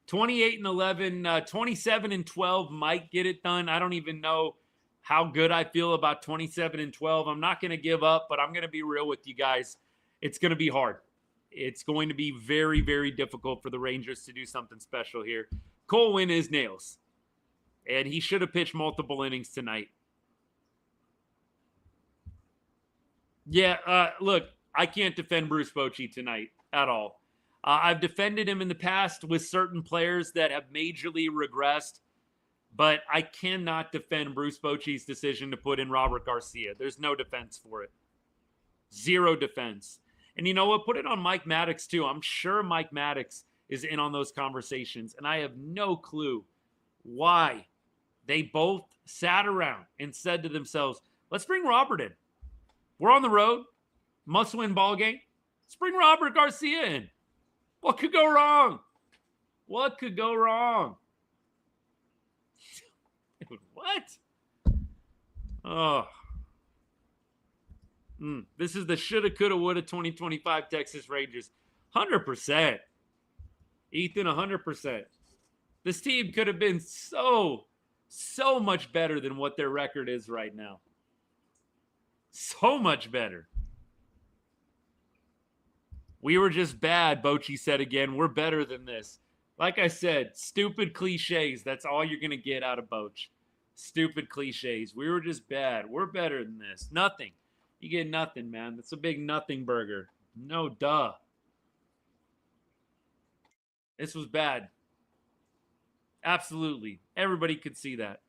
28-11, 27-12 might get it done. I don't even know how good I feel about 27-12. I'm not going to give up, but I'm going to be real with you guys. It's going to be hard. It's going to be very, very difficult for the Rangers to do something special here. Cole Winn is nails, and he should have pitched multiple innings tonight. Yeah, look, I can't defend Bruce Bochy tonight at all. I've defended him in the past with certain players that have majorly regressed, but I cannot defend Bruce Bochy's decision to put in Robert Garcia. There's no defense for it. Zero defense. And you know what? Put it on Mike Maddox, too. I'm sure Mike Maddox is in on those conversations, and I have no clue why they both sat around and said to themselves, let's bring Robert in. We're on the road. Must-win ball game. Let's bring Robert Garcia in. What could go wrong? What could go wrong? What? Oh. This is the shoulda, coulda, woulda 2025 Texas Rangers. 100%. Ethan, 100%. This team could have been so much better than what their record is right now. So much better. We were just bad, Bochy said again. We're better than this. Like I said, stupid cliches. That's all you're going to get out of Boch. Stupid cliches. We were just bad. We're better than this. Nothing. You get nothing, man. That's a big nothing burger. No, duh. This was bad. Absolutely. Everybody could see that.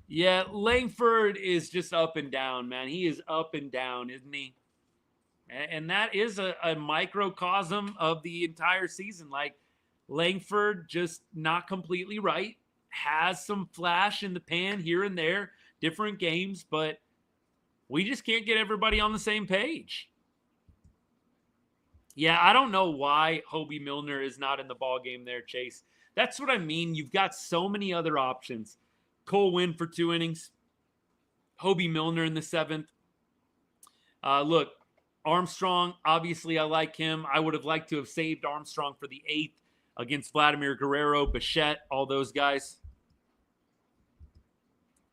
Yeah, Langford is just up and down, man. He is up and down, isn't he? And that is a microcosm of the entire season. Like, Langford just not completely right. Has some flash in the pan here and there, different games, but we just can't get everybody on the same page. Yeah, I don't know why Hobie Milner is not in the ball game there, Chase. That's what I mean. You've got so many other options. Cole Winn for 2 innings. Hobie Milner in the 7th. Look, Armstrong, obviously I like him. I would have liked to have saved Armstrong for the 8th against Vladimir Guerrero, Bichette, all those guys.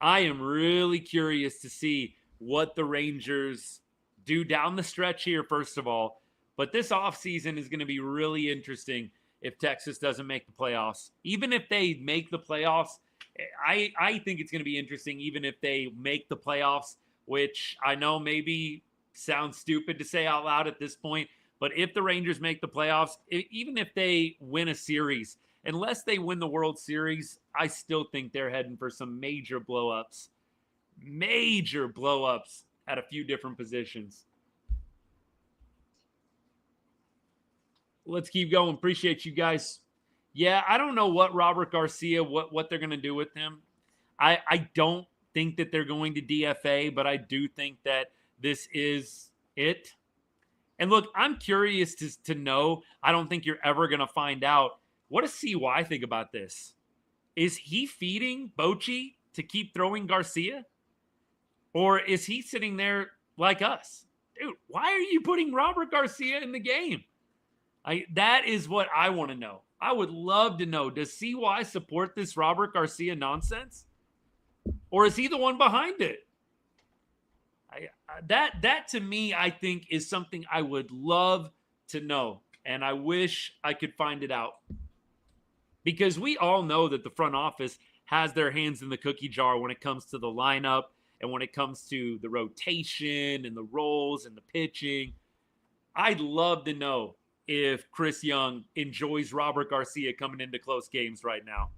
I am really curious to see what the Rangers do down the stretch here, first of all. But this offseason is going to be really interesting if Texas doesn't make the playoffs. Even if they make the playoffs, I think it's going to be interesting even if they make the playoffs, which I know maybe sounds stupid to say out loud at this point. But if the Rangers make the playoffs, even if they win a series, unless they win the World Series, I still think they're heading for some major blow-ups. Major blow-ups at a few different positions. Let's keep going. Appreciate you guys. Yeah, I don't know what Robert Garcia, what they're going to do with him. I don't think that they're going to DFA, but I do think that this is it. And look, I'm curious to know. I don't think you're ever going to find out. What does CY think about this? Is he feeding Bochy to keep throwing Garcia? Or is he sitting there like us? Dude, why are you putting Robert Garcia in the game? That is what I want to know. I would love to know, does CY support this Robert Garcia nonsense? Or is he the one behind it? That to me, I think, is something I would love to know. And I wish I could find it out. Because we all know that the front office has their hands in the cookie jar when it comes to the lineup and when it comes to the rotation and the roles and the pitching. I'd love to know if Chris Young enjoys Robert Garcia coming into close games right now.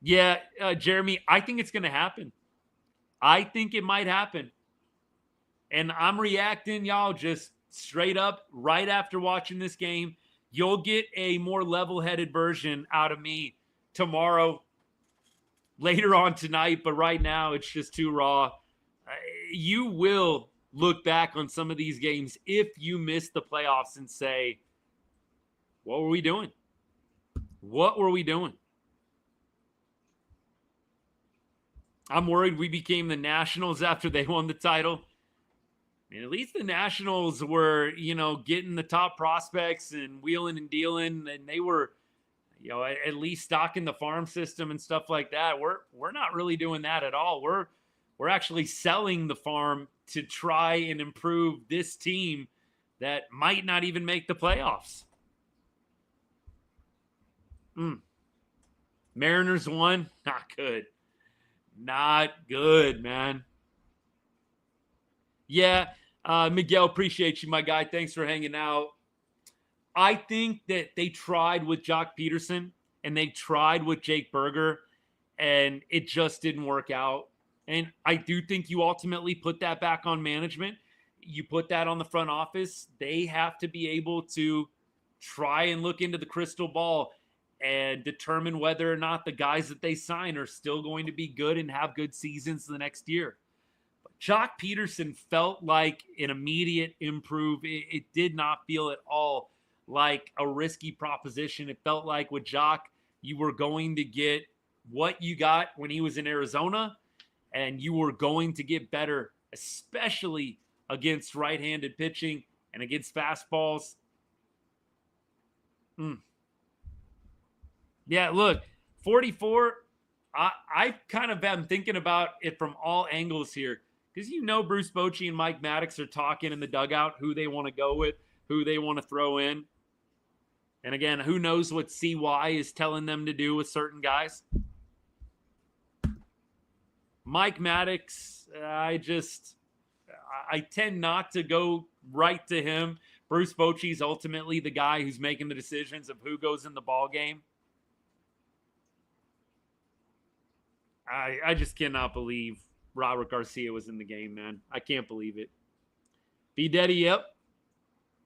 Yeah, Jeremy, I think it's going to happen. I think it might happen. And I'm reacting, y'all, just straight up right after watching this game. You'll get a more level-headed version out of me tomorrow, later on tonight, but right now it's just too raw. You will look back on some of these games if you miss the playoffs and say, what were we doing? What were we doing? I'm worried we became the Nationals after they won the title. I mean, at least the Nationals were, getting the top prospects and wheeling and dealing, and they were, at least stocking the farm system and stuff like that. We're not really doing that at all. We're actually selling the farm to try and improve this team that might not even make the playoffs. Mariners won. Not good. Not good, man. Yeah, Miguel, appreciate you, my guy. Thanks for hanging out. I think that they tried with Jock Peterson and they tried with Jake Berger, and it just didn't work out. And I do think you ultimately put that back on management. You put that on the front office. They have to be able to try and look into the crystal ball and determine whether or not the guys that they sign are still going to be good and have good seasons the next year. But Jock Peterson felt like an immediate improve. It did not feel at all like a risky proposition. It felt like with Jock, you were going to get what you got when he was in Arizona, and you were going to get better, especially against right-handed pitching and against fastballs. Yeah, look, 44, I kind of am thinking about it from all angles here, because Bruce Bochy and Mike Maddox are talking in the dugout who they want to go with, who they want to throw in. And again, who knows what CY is telling them to do with certain guys. Mike Maddox, I tend not to go right to him. Bruce Bochy is ultimately the guy who's making the decisions of who goes in the ball game. I just cannot believe Robert Garcia was in the game, man. I can't believe it. B. Daddy, yep.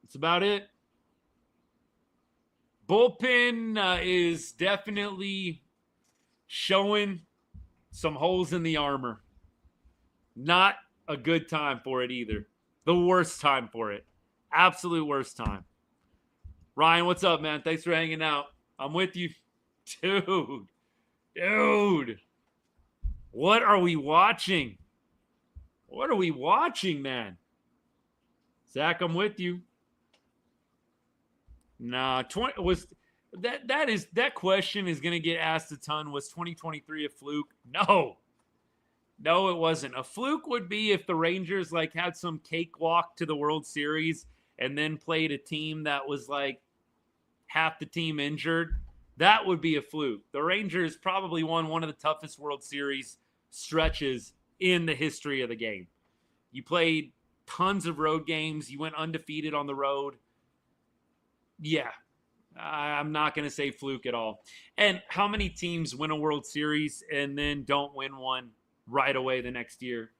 That's about it. Bullpen is definitely showing some holes in the armor. Not a good time for it either. The worst time for it. Absolute worst time. Ryan, what's up, man? Thanks for hanging out. I'm with you. Dude. What are we watching? What are we watching, man? Zach, I'm with you. Nah, that question is going to get asked a ton. Was 2023 a fluke? No, it wasn't. A fluke would be if the Rangers had some cakewalk to the World Series and then played a team that was half the team injured. That would be a fluke. The Rangers probably won one of the toughest World Series stretches in the history of the game. You played tons of road games. You went undefeated on the road. Yeah, I'm not going to say fluke at all. And how many teams win a World Series and then don't win one right away the next year?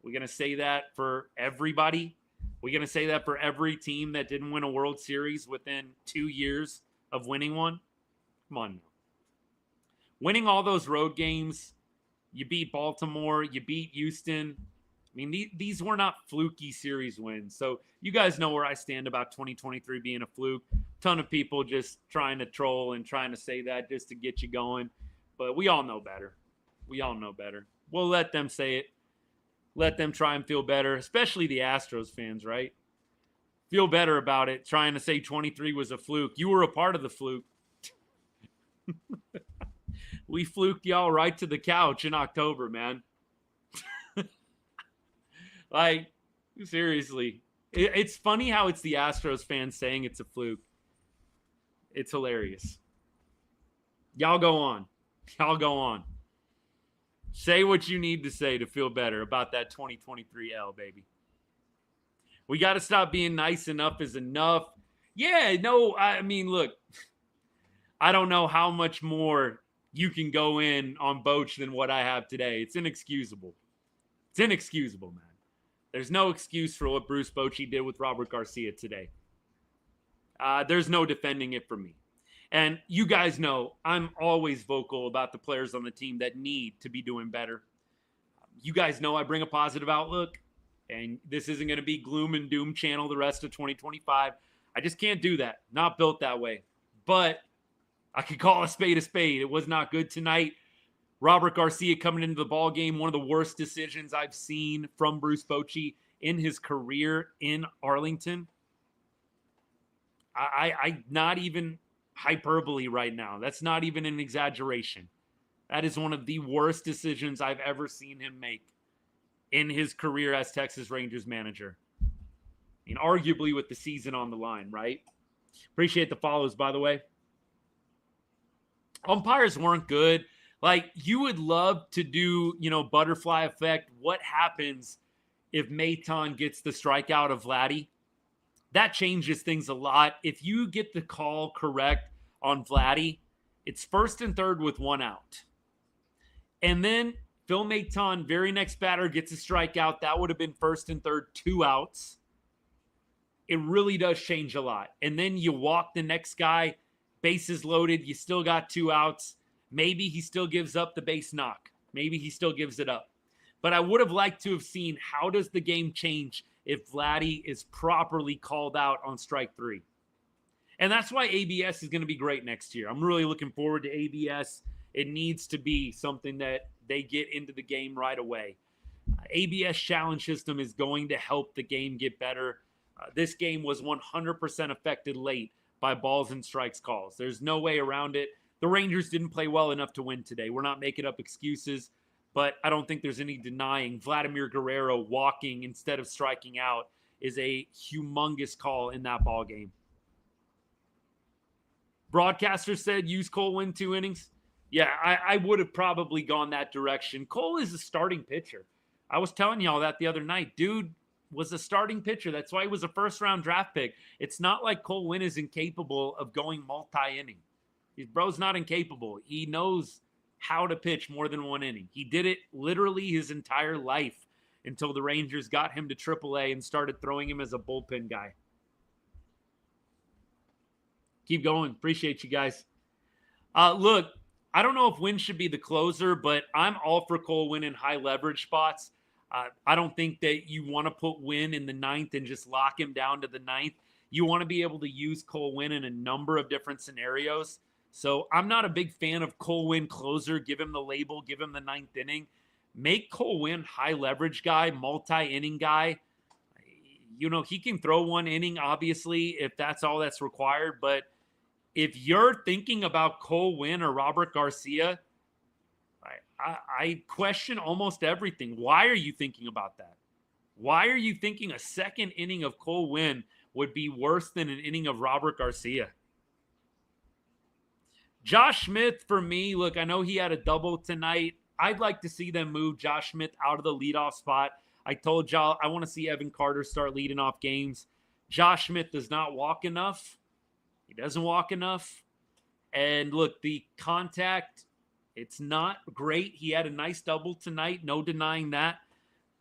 We're going to say that for everybody? We're going to say that for every team that didn't win a World Series within 2 years of winning one? Come on now. Winning all those road games, you beat Baltimore, you beat Houston. I mean, these were not fluky series wins. So you guys know where I stand about 2023 being a fluke. Ton of people just trying to troll and trying to say that just to get you going. But we all know better. We'll let them say it. Let them try and feel better, especially the Astros fans, right? Feel better about it, trying to say 23 was a fluke. You were a part of the fluke. We fluked y'all right to the couch in October, man. Seriously. It's funny how it's the Astros fans saying it's a fluke. It's hilarious. Y'all go on. Say what you need to say to feel better about that 2023 L, baby. We got to stop being nice. Enough is enough. Yeah, no, I mean, look, I don't know how much more you can go in on Bochy than what I have today. It's inexcusable. Man. There's no excuse for what Bruce Bochy did with Robert Garcia today. There's no defending it for me. And you guys know I'm always vocal about the players on the team that need to be doing better. You guys know I bring a positive outlook, and this isn't going to be gloom and doom channel the rest of 2025. I just can't do that. Not built that way. But I could call a spade a spade. It was not good tonight. Robert Garcia coming into the ball game, one of the worst decisions I've seen from Bruce Bochy in his career in Arlington. I not even hyperbole right now. That's not even an exaggeration. That is one of the worst decisions I've ever seen him make in his career as Texas Rangers manager. I mean, arguably with the season on the line, right? Appreciate the follows, by the way. Umpires weren't good. You would love to do, butterfly effect. What happens if Maton gets the strikeout of Vladdy? That changes things a lot. If you get the call correct on Vladdy, it's first and third with one out. And then Phil Maton, very next batter, gets a strikeout. That would have been first and third, 2 outs. It really does change a lot. And then you walk the next guy, bases loaded, you still got 2 outs. Maybe he still gives up the base knock. Maybe he still gives it up. But I would have liked to have seen, how does the game change if Vladdy is properly called out on strike 3? And that's why ABS is going to be great next year. I'm really looking forward to ABS. It needs to be something that they get into the game right away. ABS challenge system is going to help the game get better. This game was 100% affected late by balls and strikes calls. There's no way around it. The Rangers didn't play well enough to win today. We're not making up excuses, but I don't think there's any denying Vladimir Guerrero walking instead of striking out is a humongous call in that ball game. Broadcaster said use Cole win 2 innings. Yeah, I would have probably gone that direction. Cole is a starting pitcher. I was telling y'all that the other night. Dude was a starting pitcher. That's why he was a first-round draft pick. It's not like Cole Winn is incapable of going multi-inning. Bro's not incapable. He knows how to pitch more than one inning. He did it literally his entire life until the Rangers got him to AAA and started throwing him as a bullpen guy. Keep going. Appreciate you guys. Look, I don't know if Wynn should be the closer, but I'm all for Cole Wynn in high leverage spots. I don't think that you want to put Wynn in the ninth and just lock him down to the ninth. You want to be able to use Cole Wynn in a number of different scenarios. So I'm not a big fan of Cole Wynn closer. Give him the label, give him the ninth inning. Make Cole Wynn high leverage guy, multi-inning guy. You know, he can throw one inning, obviously, if that's all that's required. But if you're thinking about Cole Wynn or Robert Garcia, I question almost everything. Why are you thinking about that? Why are you thinking a second inning of Cole Wynn would be worse than an inning of Robert Garcia? Josh Smith, for me, look, I know he had a double tonight. I'd like to see them move Josh Smith out of the leadoff spot. I told y'all I want to see Evan Carter start leading off games. Josh Smith does not walk enough. He doesn't walk enough. And look, the contact, it's not great. He had a nice double tonight, no denying that.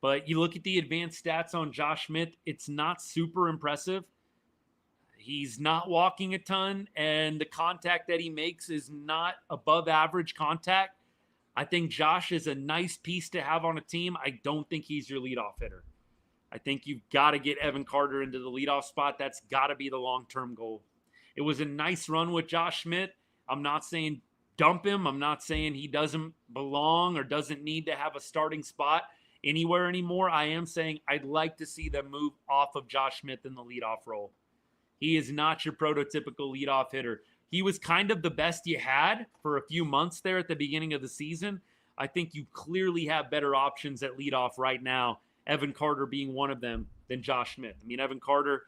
But you look at the advanced stats on Josh Smith, it's not super impressive. He's not walking a ton, and the contact that he makes is not above average contact. I think Josh is a nice piece to have on a team. I don't think he's your leadoff hitter. I think you've got to get Evan Carter into the leadoff spot. That's got to be the long-term goal. It was a nice run with Josh Smith. I'm not saying dump him. I'm not saying he doesn't belong or doesn't need to have a starting spot anywhere anymore. I am saying I'd like to see them move off of Josh Smith in the leadoff role. He is not your prototypical leadoff hitter. He was kind of the best you had for a few months there at the beginning of the season. I think you clearly have better options at leadoff right now, Evan Carter being one of them, than Josh Smith. I mean, Evan Carter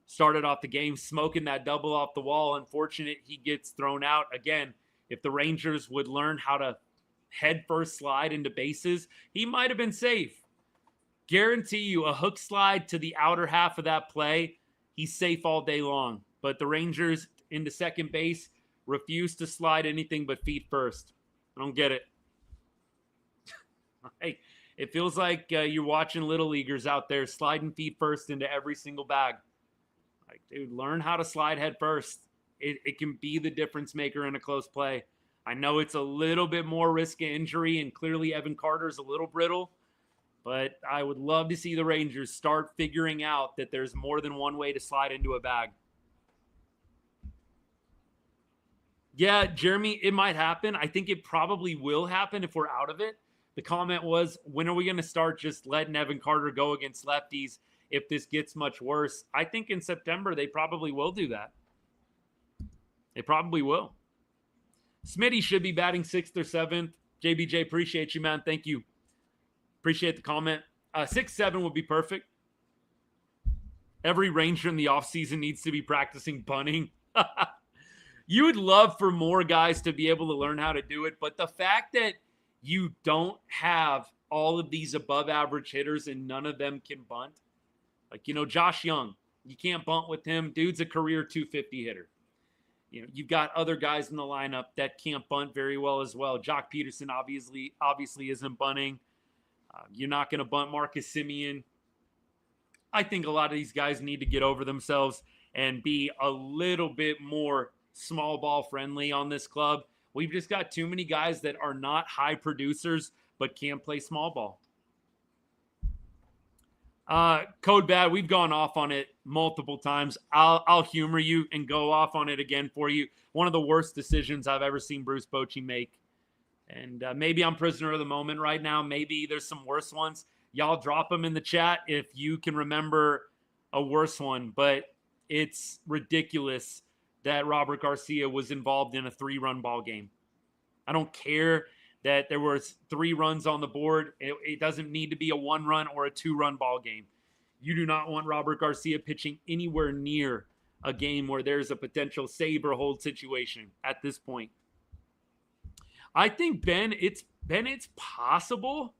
started off the game smoking that double off the wall. Unfortunate he gets thrown out. Again, if the Rangers would learn how to head first slide into bases, he might have been safe. Guarantee you a hook slide to the outer half of that play, he's safe all day long. But the Rangers into second base refuse to slide anything but feet first. I don't get it. Hey, it feels like you're watching little leaguers out there sliding feet first into every single bag. Like, dude, learn how to slide head first. It can be the difference maker in a close play. I know it's a little bit more risk of injury, and clearly Evan Carter's a little brittle, but I would love to see the Rangers start figuring out that there's more than one way to slide into a bag. Yeah, Jeremy, it might happen. I think it probably will happen if we're out of it. The comment was, when are we going to start just letting Evan Carter go against lefties if this gets much worse? I think in September they probably will do that. They probably will. Smitty should be batting 6th or 7th. JBJ, appreciate you, man. Thank you. Appreciate the comment. 6-7 would be perfect. Every Ranger in the offseason needs to be practicing bunting. You would love for more guys to be able to learn how to do it, but the fact that you don't have all of these above average hitters and none of them can bunt. Like, you know, Josh Young, you can't bunt with him. Dude's a career 250 hitter. You know, you've got other guys in the lineup that can't bunt very well as well. Jock Peterson obviously isn't bunting. You're not going to bunt Marcus Semien. I think a lot of these guys need to get over themselves and be a little bit more small ball friendly on this club. We've just got too many guys that are not high producers but can play small ball. Code Bad, we've gone off on it multiple times. I'll humor you and go off on it again for you. One of the worst decisions I've ever seen Bruce Bochy make. And maybe I'm prisoner of the moment right now. Maybe there's some worse ones. Y'all drop them in the chat if you can remember a worse one. But it's ridiculous that Robert Garcia was involved in a 3-run ball game. I don't care that there was 3 runs on the board. It doesn't need to be a 1-run or a 2-run ball game. You do not want Robert Garcia pitching anywhere near a game where there's a potential save or hold situation at this point. I think, Ben, it's possible.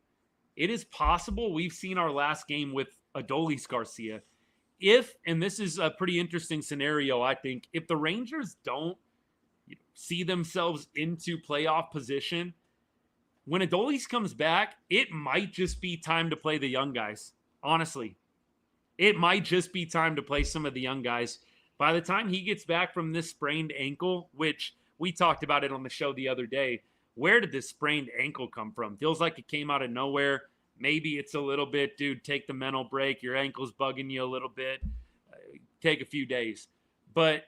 It is possible we've seen our last game with Adolis Garcia. If, and this is a pretty interesting scenario, I think, if the Rangers don't see themselves into playoff position when Adolis comes back, it might just be time to play the young guys. Honestly, it might just be time to play some of the young guys. By the time he gets back from this sprained ankle, which we talked about it on the show the other day, where did this sprained ankle come from? Feels like it came out of nowhere. Maybe it's a little bit, dude, take the mental break. Your ankle's bugging you a little bit. Take a few days. But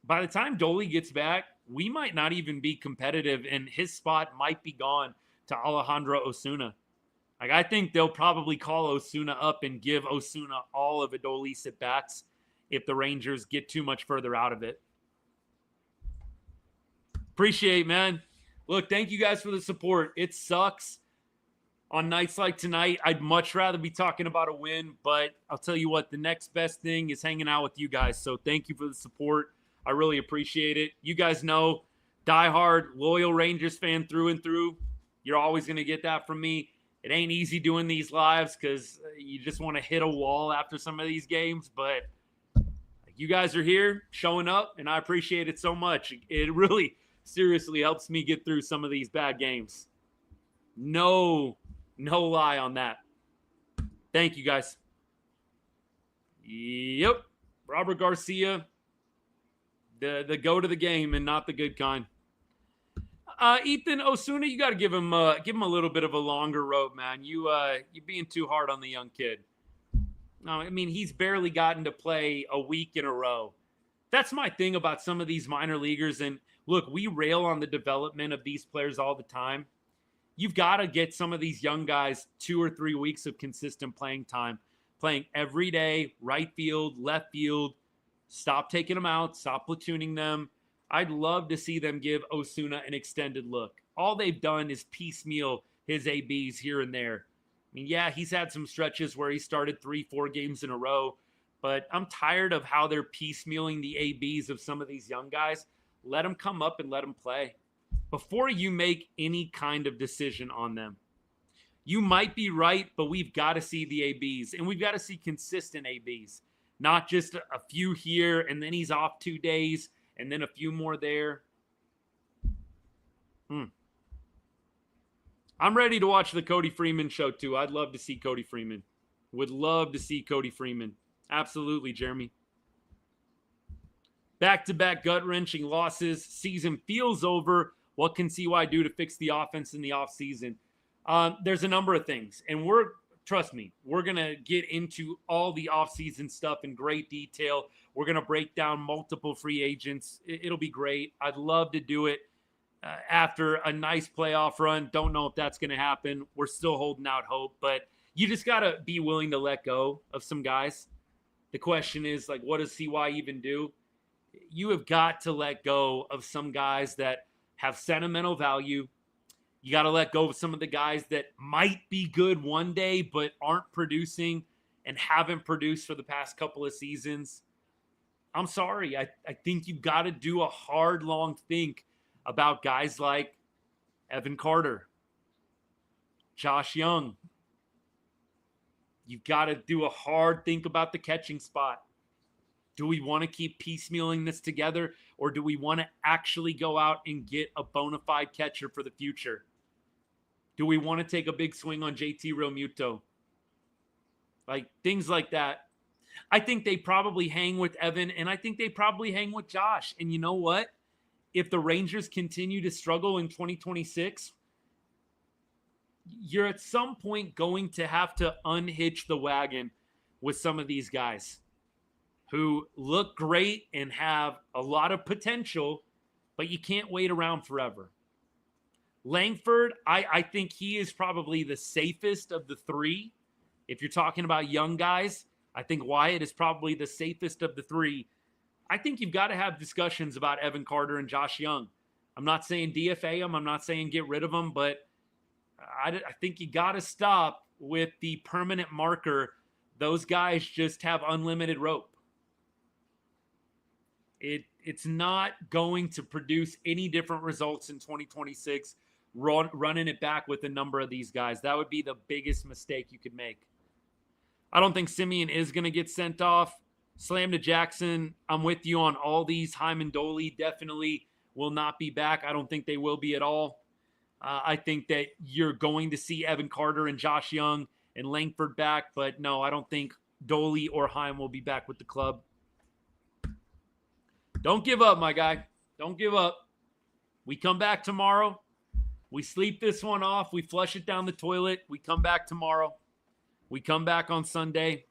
by the time Dolly gets back, we might not even be competitive, and his spot might be gone to Alejandro Osuna. Like, I think they'll probably call Osuna up and give Osuna all of Adolis at bats if the Rangers get too much further out of it. Appreciate, man. Look, thank you guys for the support. It sucks on nights like tonight. I'd much rather be talking about a win, but I'll tell you what, the next best thing is hanging out with you guys. So thank you for the support. I really appreciate it. You guys know, diehard, loyal Rangers fan through and through. You're always going to get that from me. It ain't easy doing these lives because you just want to hit a wall after some of these games, but you guys are here showing up, and I appreciate it so much. It really seriously helps me get through some of these bad games. No lie on that. Thank you, guys. Yep. Robert Garcia, the go to the game and not the good kind. Ethan Osuna, you got to give him a little bit of a longer rope, man. You're being too hard on the young kid. No, I mean, he's barely gotten to play a week in a row. That's my thing about some of these minor leaguers. And look, we rail on the development of these players all the time. You've got to get some of these young guys 2 or 3 weeks of consistent playing time, playing every day, right field, left field. Stop taking them out. Stop platooning them. I'd love to see them give Osuna an extended look. All they've done is piecemeal his ABs here and there. I mean, yeah, he's had some stretches where he started 3-4 games in a row, but I'm tired of how they're piecemealing the ABs of some of these young guys. Let them come up and let them play before you make any kind of decision on them. You might be right, but we've got to see the ABs, and we've got to see consistent ABs, not just a few here and then he's off 2 days and then a few more there. I'm ready to watch the Cody Freeman show too. I'd love to see Cody Freeman. Would love to see Cody Freeman. Absolutely, Jeremy. Back-to-back gut-wrenching losses. Season feels over. What can CY do to fix the offense in the offseason? There's a number of things. And trust me, we're going to get into all the offseason stuff in great detail. We're going to break down multiple free agents. It'll be great. I'd love to do it after a nice playoff run. Don't know if that's going to happen. We're still holding out hope. But you just got to be willing to let go of some guys. The question is, like, what does CY even do? You have got to let go of some guys that have sentimental value. You got to let go of some of the guys that might be good one day but aren't producing and haven't produced for the past couple of seasons. I'm sorry. I think you've got to do a hard, long think about guys like Evan Carter, Josh Young. You've got to do a hard think about the catching spot. Do we want to keep piecemealing this together, or do we want to actually go out and get a bona fide catcher for the future? Do we want to take a big swing on JT Realmuto? Like, things like that. I think they probably hang with Evan, and I think they probably hang with Josh. And you know what? If the Rangers continue to struggle in 2026, you're at some point going to have to unhitch the wagon with some of these guys who look great and have a lot of potential, but you can't wait around forever. Langford, I think he is probably the safest of the three. If you're talking about young guys, I think Wyatt is probably the safest of the three. I think you've got to have discussions about Evan Carter and Josh Young. I'm not saying DFA them. I'm not saying get rid of them, but I think you got to stop with the permanent marker. Those guys just have unlimited rope. It's not going to produce any different results in 2026 running it back with a number of these guys. That would be the biggest mistake you could make. I don't think Semien is going to get sent off. Slam to Jackson. I'm with you on all these. Hyman Doley definitely will not be back. I don't think they will be at all. I think that you're going to see Evan Carter and Josh Young and Langford back, but no, I don't think Doley or Heim will be back with the club. Don't give up, my guy. Don't give up. We come back tomorrow. We sleep this one off. We flush it down the toilet. We come back tomorrow. We come back on Sunday.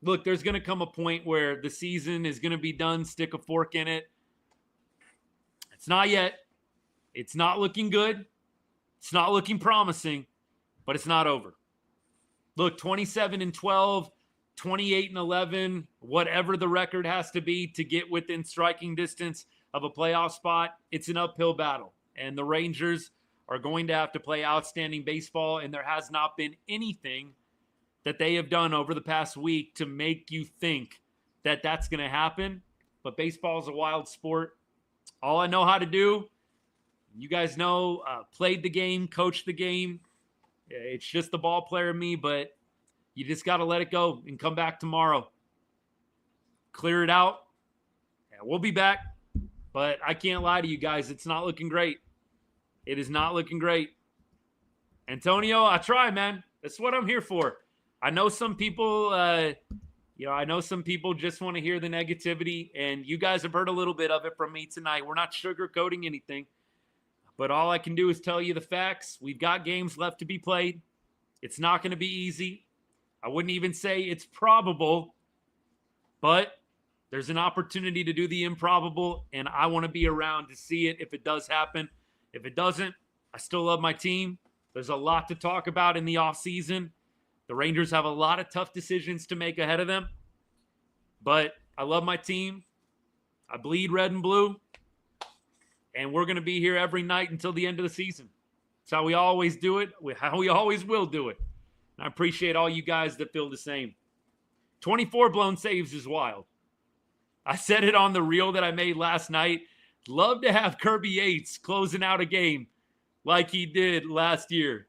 Look, there's going to come a point where the season is going to be done. Stick a fork in it. It's not yet. It's not looking good. It's not looking promising, but it's not over. Look, 27-12, 28-11, whatever the record has to be to get within striking distance of a playoff spot, it's an uphill battle. And the Rangers are going to have to play outstanding baseball, and there has not been anything that they have done over the past week to make you think that that's going to happen. But baseball is a wild sport. All I know how to do, you guys know, played the game, coached the game. It's just the ball player in me, but you just got to let it go and come back tomorrow. Clear it out. Yeah, we'll be back. But I can't lie to you guys. It's not looking great. It is not looking great. Antonio, I try, man. That's what I'm here for. I know some people, I know some people just want to hear the negativity, and you guys have heard a little bit of it from me tonight. We're not sugarcoating anything, but all I can do is tell you the facts. We've got games left to be played. It's not going to be easy. I wouldn't even say it's probable, but there's an opportunity to do the improbable, and I want to be around to see it if it does happen. If it doesn't, I still love my team. There's a lot to talk about in the offseason. The Rangers have a lot of tough decisions to make ahead of them, but I love my team. I bleed red and blue, and we're going to be here every night until the end of the season. It's how we always do it, how we always will do it. And I appreciate all you guys that feel the same. 24 blown saves is wild. I said it on the reel that I made last night. Love to have Kirby Yates closing out a game like he did last year.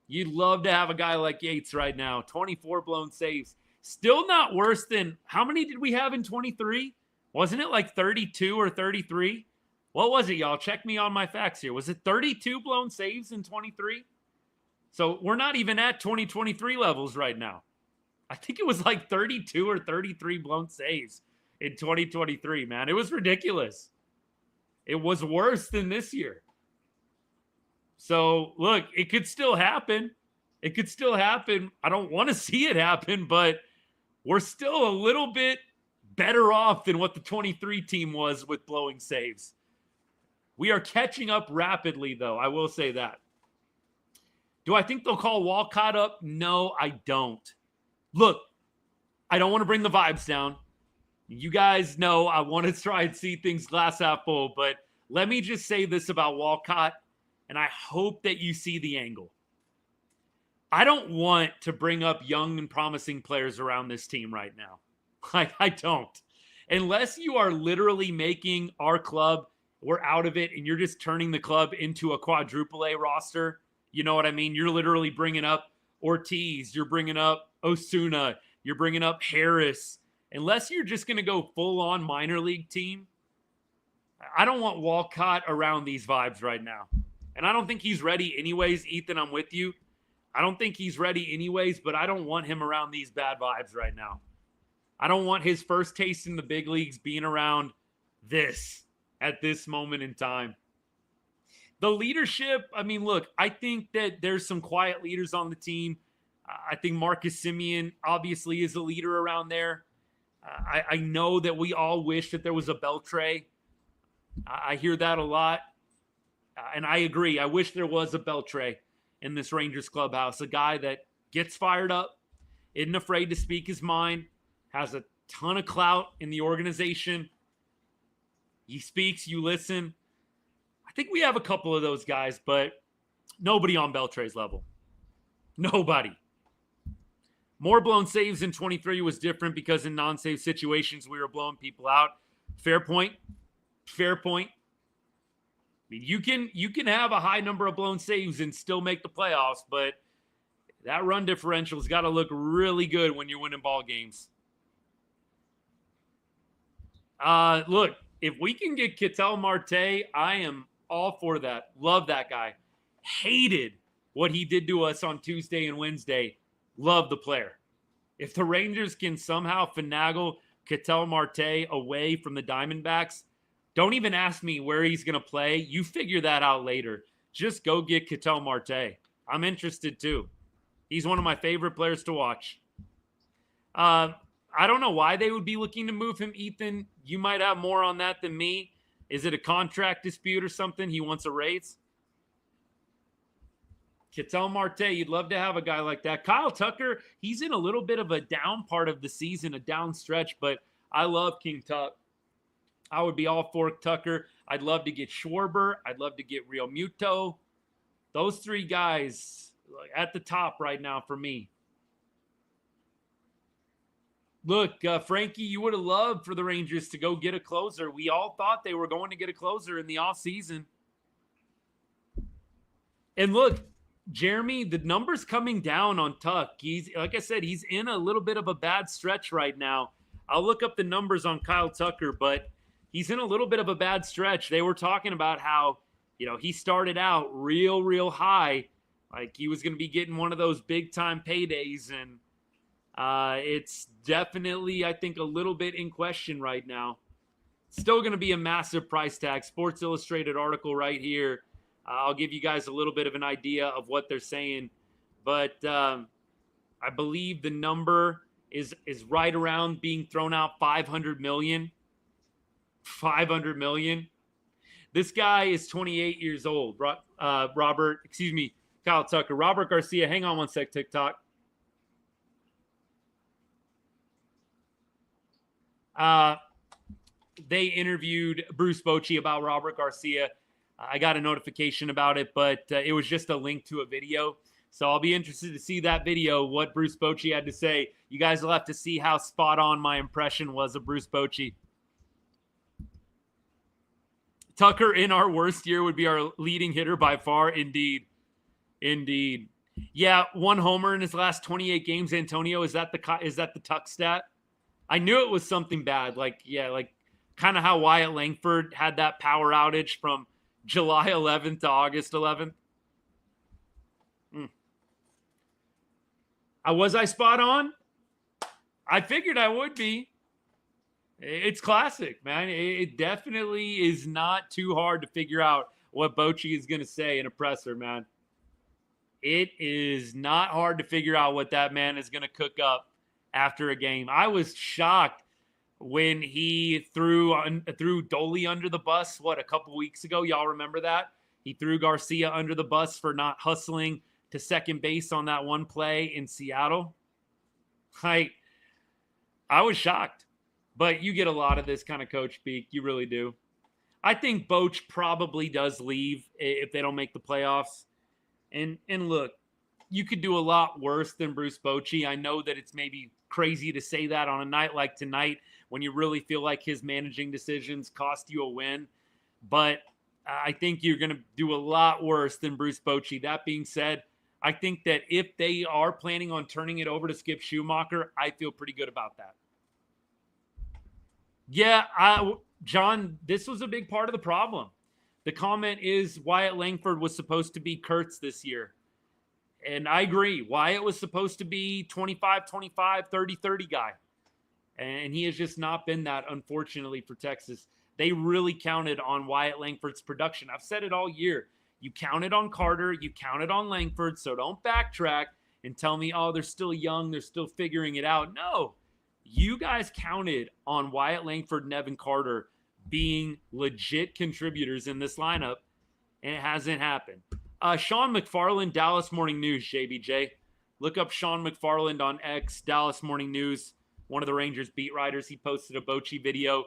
You'd love to have a guy like Yates right now. 24 blown saves. Still not worse than, how many did we have in 23? Wasn't it like 32 or 33? What was it, y'all? Check me on my facts here. Was it 32 blown saves in 23? So we're not even at 2023 levels right now. I think it was like 32 or 33 blown saves in 2023, man. It was ridiculous. It was worse than this year. So, look, it could still happen. It could still happen. I don't want to see it happen, but we're still a little bit better off than what the 23 team was with blowing saves. We are catching up rapidly, though. I will say that. Do I think they'll call Walcott up? No, I don't. Look, I don't want to bring the vibes down. You guys know I want to try and see things glass half full, but let me just say this about Walcott, and I hope that you see the angle. I don't want to bring up young and promising players around this team right now. I don't. Unless you are literally making our club, we're out of it, and you're just turning the club into a quadruple A roster. You know what I mean? You're literally bringing up Ortiz. You're bringing up Osuna. You're bringing up Harris. Unless you're just going to go full-on minor league team, I don't want Walcott around these vibes right now. And I don't think he's ready anyways. Ethan, I'm with you. I don't think he's ready anyways, but I don't want him around these bad vibes right now. I don't want his first taste in the big leagues being around this at this moment in time. The leadership, I mean, look, I think that there's some quiet leaders on the team. I think Marcus Semien obviously is a leader around there. I know that we all wish that there was a Beltre. I hear that a lot. And I agree. I wish there was a Beltre in this Rangers clubhouse. A guy that gets fired up, isn't afraid to speak his mind, has a ton of clout in the organization. He speaks, you listen. I think we have a couple of those guys, but nobody on Beltre's level. Nobody. More blown saves in 23 was different because in non-save situations, we were blowing people out. Fair point. Fair point. I mean, you can have a high number of blown saves and still make the playoffs, but that run differential's got to look really good when you're winning ball games. Look, if we can get Ketel Marte, I am All for that. Love that guy. Hated what he did to us on Tuesday and Wednesday. Love the player. If the Rangers can somehow finagle Ketel Marte away from the Diamondbacks, don't even ask me where he's going to play. You figure that out later. Just go get Ketel Marte. I'm interested too. He's one of my favorite players to watch. I don't know why they would be looking to move him, Ethan. You might have more on that than me. Is it a contract dispute or something? He wants a raise? Ketel Marte, you'd love to have a guy like that. Kyle Tucker, he's in a little bit of a down part of the season, a down stretch, but I love King Tuck. I would be all for Tucker. I'd love to get Schwarber. I'd love to get Real Muto. Those three guys at the top right now for me. Look, Frankie, you would have loved for the Rangers to go get a closer. We all thought they were going to get a closer in the offseason. And look, Jeremy, the numbers coming down on Tuck. He's, like I said, he's in a little bit of a bad stretch right now. I'll look up the numbers on Kyle Tucker, but he's in a little bit of a bad stretch. They were talking about how, he started out real high, like he was going to be getting one of those big-time paydays, and it's definitely, I think, a little bit in question right now. Still going to be a massive price tag. Sports Illustrated article right here. I'll give you guys a little bit of an idea of what they're saying, but I believe the number is right around being thrown out $500 million. $500 million. This guy is 28 years old. Kyle Tucker. Robert Garcia, hang on one sec, TikTok. They interviewed Bruce Bochy about Robert Garcia. I got a notification about it, but it was just a link to a video. So I'll be interested to see that video, what Bruce Bochy had to say. You guys will have to see how spot on my impression was of Bruce Bochy. Tucker in our worst year would be our leading hitter by far. Indeed. Yeah, 1 homer in his last 28 games. Antonio, is that the Tuck stat? I knew it was something bad. Like kind of how Wyatt Langford had that power outage from July 11th to August 11th. Was I spot on? I figured I would be. It's classic, man. It definitely is not too hard to figure out what Bochy is going to say in a presser, man. It is not hard to figure out what that man is going to cook up after a game. I was shocked when he threw Dolly under the bus, a couple weeks ago. Y'all remember that? He threw Garcia under the bus for not hustling to second base on that one play in Seattle. I was shocked. But you get a lot of this kind of coach speak. You really do. I think Boch probably does leave if they don't make the playoffs. And look, you could do a lot worse than Bruce Bochy. I know that it's maybe crazy to say that on a night like tonight when you really feel like his managing decisions cost you a win. But I think you're going to do a lot worse than Bruce Bochy. That being said, I think that if they are planning on turning it over to Skip Schumacher, I feel pretty good about that. Yeah, John, this was a big part of the problem. The comment is Wyatt Langford was supposed to be Kurtz this year. And I agree. Wyatt was supposed to be 25-25, 30-30 guy. And he has just not been that, unfortunately, for Texas. They really counted on Wyatt Langford's production. I've said it all year. You counted on Carter. You counted on Langford. So don't backtrack and tell me, oh, they're still young. They're still figuring it out. No. You guys counted on Wyatt Langford and Evan Carter being legit contributors in this lineup, and it hasn't happened. Sean McFarland, Dallas Morning News, JBJ. Look up Sean McFarland on X, Dallas Morning News, one of the Rangers beat writers. He posted a Bochy video.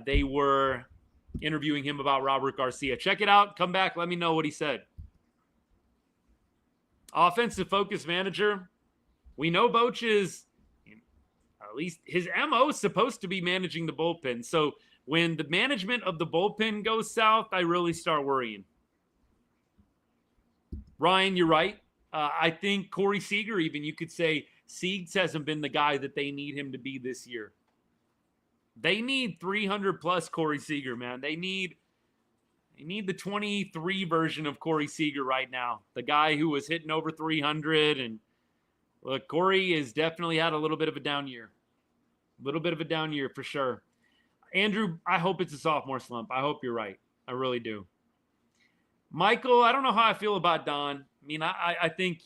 They were interviewing him about Robert Garcia. Check it out. Come back. Let me know what he said. Offensive focus manager. We know Boch is, at least his MO is supposed to be managing the bullpen. So when the management of the bullpen goes south, I really start worrying. Ryan, you're right. I think Corey Seager, even you could say Siegs hasn't been the guy that they need him to be this year. They need 300 plus Corey Seager, man. They need You need the 23 version of Corey Seager right now. The guy who was hitting over 300. And look, Corey has definitely had a little bit of a down year. A little bit of a down year for sure. Andrew, I hope it's a sophomore slump. I hope you're right. I really do. Michael, I don't know how I feel about Don. I mean, I think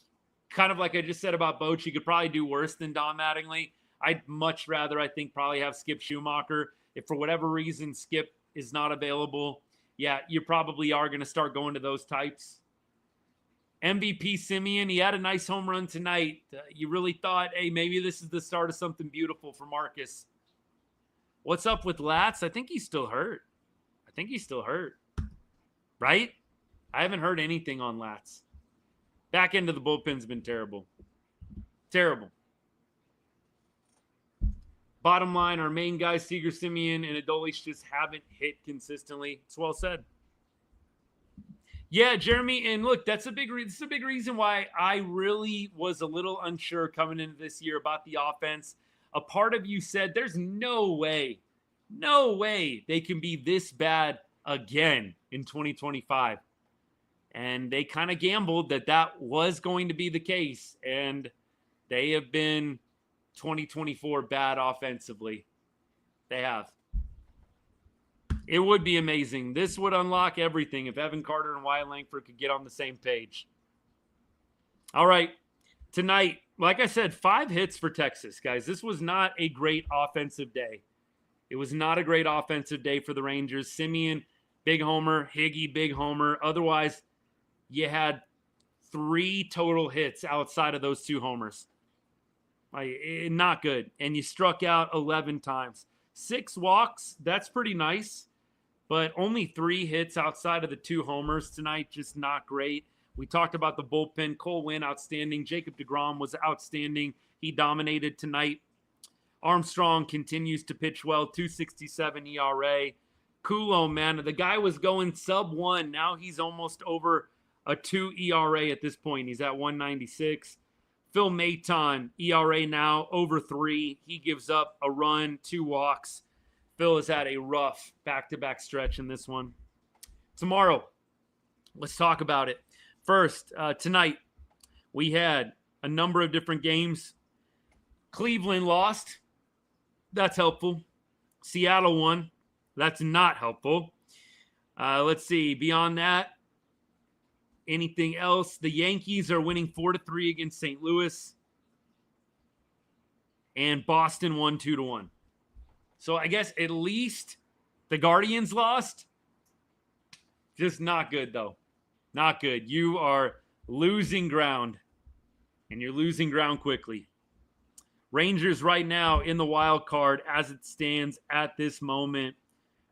kind of like I just said about Bochy, he could probably do worse than Don Mattingly. I'd much rather, I think, probably have Skip Schumacher. If for whatever reason Skip is not available, yeah, you probably are going to start going to those types. MVP Semien, he had a nice home run tonight. You really thought, hey, maybe this is the start of something beautiful for Marcus. What's up with Latz? I think he's still hurt. Right? I haven't heard anything on Latz. Back end of the bullpen's been terrible. Terrible. Bottom line, our main guys, Seager, Semien, and Adolis just haven't hit consistently. It's well said. Yeah, Jeremy, and look, this is a big reason why I really was a little unsure coming into this year about the offense. A part of you said there's no way they can be this bad again in 2025. And they kind of gambled that was going to be the case. And they have been 2024 bad offensively. They have. It would be amazing. This would unlock everything if Evan Carter and Wyatt Langford could get on the same page. All right. Tonight, like I said, 5 hits for Texas, guys. This was not a great offensive day. It was not a great offensive day for the Rangers. Semien, big homer. Higgy, big homer. Otherwise, you had 3 total hits outside of those 2 homers. Not good. And you struck out 11 times. 6 walks, that's pretty nice. But only 3 hits outside of the 2 homers tonight, just not great. We talked about the bullpen. Cole Winn, outstanding. Jacob deGrom was outstanding. He dominated tonight. Armstrong continues to pitch well, 2.67 ERA. Kulo, man, the guy was going sub-1. Now he's almost over a 2 ERA at this point. He's at 1.96. Phil Maton, ERA now over 3. He gives up a run, 2 walks. Phil has had a rough back-to-back stretch in this one. Tomorrow, let's talk about it. First, tonight, we had a number of different games. Cleveland lost. That's helpful. Seattle won. That's not helpful. Let's see. Beyond that, anything else? The Yankees are winning 4-3 against St. Louis. And Boston won 2-1. So I guess at least the Guardians lost. Just not good, though. Not good. You are losing ground. And you're losing ground quickly. Rangers right now in the wild card as it stands at this moment.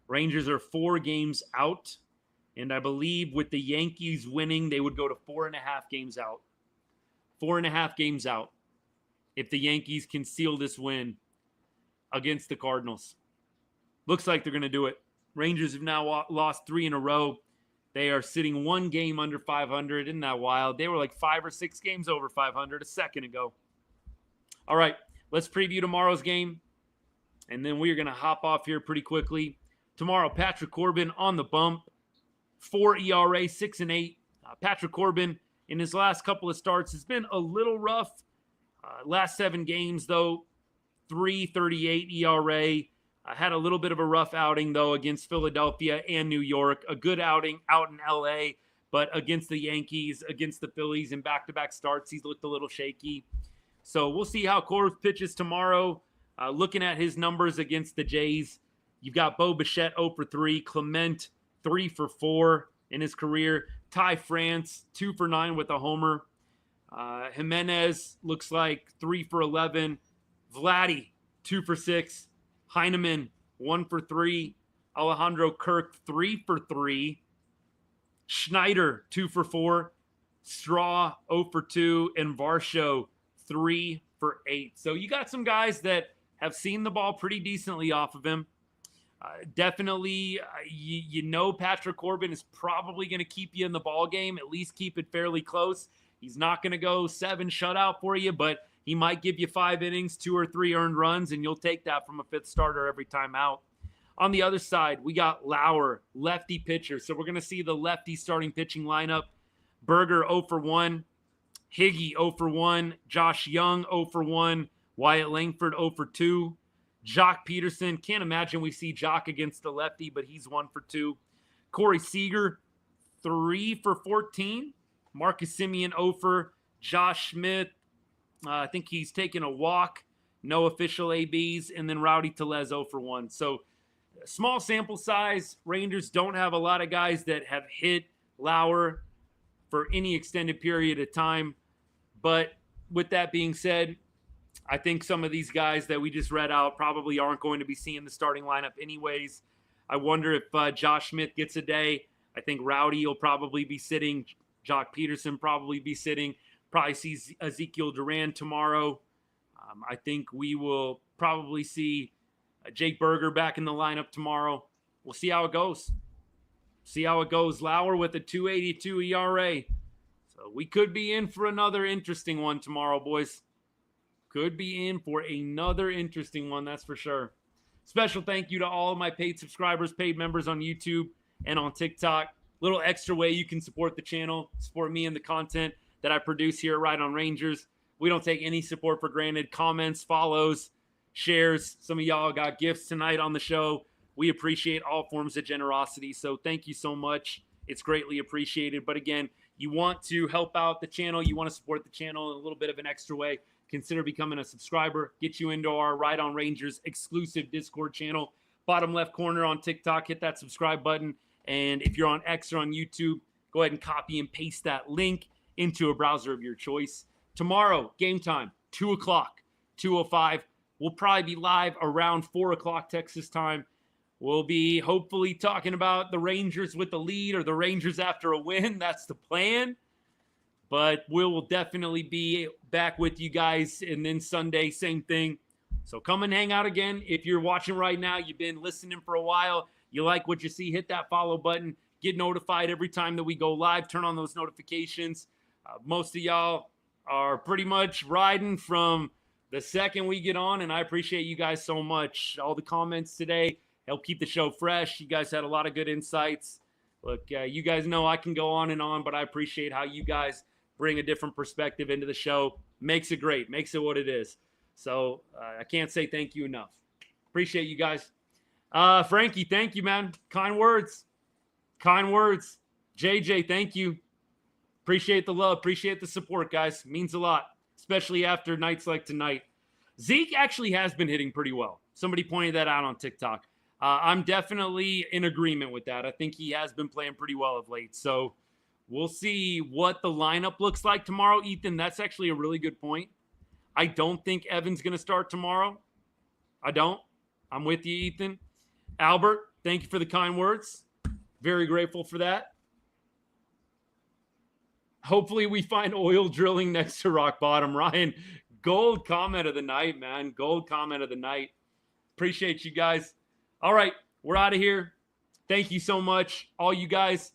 Rangers are 4 games out. And I believe with the Yankees winning, they would go to 4.5 games out. 4.5 games out if the Yankees can seal this win against the Cardinals. Looks like they're going to do it. Rangers have now lost 3 in a row. They are sitting 1 game under 500. Isn't that wild? They were like 5 or 6 games over 500 a second ago. All right, let's preview tomorrow's game. And then we're going to hop off here pretty quickly. Tomorrow, Patrick Corbin on the bump. 4 ERA, 6-8. Patrick Corbin, in his last couple of starts, has been a little rough. Last 7 games, though, 3.38 ERA. Had a little bit of a rough outing, though, against Philadelphia and New York. A good outing out in L.A., but against the Yankees, against the Phillies in back-to-back starts, he's looked a little shaky. So we'll see how Corbin pitches tomorrow. Looking at his numbers against the Jays, you've got Bo Bichette 0 for 3, Clement 3 for 4 in his career, Ty France 2 for 9 with a homer. Jimenez looks like 3 for 11, Vladdy 2 for 6, Heineman 1 for 3, Alejandro Kirk 3 for 3, Schneider 2 for 4, Straw 0 for 2, and Varsho 3 for 8. So you got some guys that have seen the ball pretty decently off of him. Definitely, you know Patrick Corbin is probably going to keep you in the ball game, at least keep it fairly close. He's not going to go 7 shutout for you, but he might give you 5 innings, 2 or 3 earned runs, and you'll take that from a 5th starter every time out. On the other side, we got Lauer, lefty pitcher. So we're going to see the lefty starting pitching lineup. Berger 0 for 1. Higgy 0 for 1. Josh Young 0 for 1. Wyatt Langford 0 for 2. Jock Peterson. Can't imagine we see Jock against the lefty, but he's 1 for 2. Corey Seager 3 for 14. Marcus Semien 0 for. Josh Smith, I think he's taken a walk. No official ABs. And then Rowdy Tellez 0 for 1. So small sample size. Rangers don't have a lot of guys that have hit Lauer for any extended period of time. But with that being said, I think some of these guys that we just read out probably aren't going to be seeing the starting lineup anyways. I wonder if Josh Smith gets a day. I think Rowdy will probably be sitting. Jock Peterson probably be sitting. Probably see Ezekiel Duran tomorrow. I think we will probably see Jake Berger back in the lineup tomorrow. We'll see how it goes. Lauer with a 2.82 ERA. So we could be in for another interesting one tomorrow, boys. Could be in for another interesting one, that's for sure. Special thank you to all of my paid subscribers, paid members on YouTube and on TikTok. Little extra way you can support the channel, support me and the content that I produce here right on Rangers. We don't take any support for granted. Comments, follows, shares. Some of y'all got gifts tonight on the show. We appreciate all forms of generosity. So thank you so much. It's greatly appreciated. But again, you want to help out the channel. You want to support the channel in a little bit of an extra way. Consider becoming a subscriber. Get you into our Right on Rangers exclusive Discord channel. Bottom left corner on TikTok. Hit that subscribe button. And if you're on X or on YouTube, go ahead and copy and paste that link into a browser of your choice. Tomorrow, game time, 2 o'clock, 2:05. We'll probably be live around 4 o'clock Texas time. We'll be hopefully talking about the Rangers with the lead or the Rangers after a win. That's the plan. But we will definitely be back with you guys. And then Sunday, same thing. So come and hang out again. If you're watching right now, you've been listening for a while, you like what you see, hit that follow button. Get notified every time that we go live. Turn on those notifications. Most of y'all are pretty much riding from the second we get on, and I appreciate you guys so much. All the comments today help keep the show fresh. You guys had a lot of good insights. Look, you guys know I can go on, but I appreciate how you guys bring a different perspective into the show. Makes it great. Makes it what it is. So I can't say thank you enough. Appreciate you guys. Frankie, thank you, man. Kind words. Kind words. JJ, thank you. Appreciate the love. Appreciate the support, guys. Means a lot, especially after nights like tonight. Zeke actually has been hitting pretty well. Somebody pointed that out on TikTok. I'm definitely in agreement with that. I think he has been playing pretty well of late. So we'll see what the lineup looks like tomorrow. Ethan, that's actually a really good point. I don't think Evan's going to start tomorrow. I don't. I'm with you, Ethan. Albert, thank you for the kind words. Very grateful for that. Hopefully we find oil drilling next to rock bottom. Ryan, gold comment of the night, man. Gold comment of the night. Appreciate you guys. All right, we're out of here. Thank you so much. All you guys,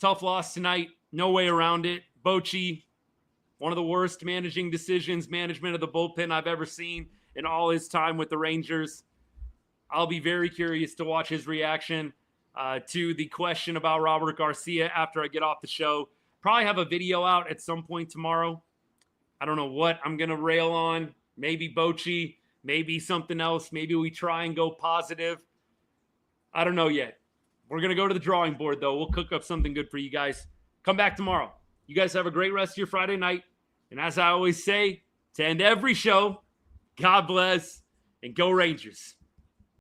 tough loss tonight. No way around it. Bochy, one of the worst management of the bullpen I've ever seen in all his time with the Rangers. I'll be very curious to watch his reaction to the question about Robert Garcia after I get off the show. Probably have a video out at some point tomorrow. I don't know what I'm going to rail on. Maybe Bochy, maybe something else. Maybe we try and go positive. I don't know yet. We're going to go to the drawing board, though. We'll cook up something good for you guys. Come back tomorrow. You guys have a great rest of your Friday night. And as I always say, to end every show, God bless and go Rangers.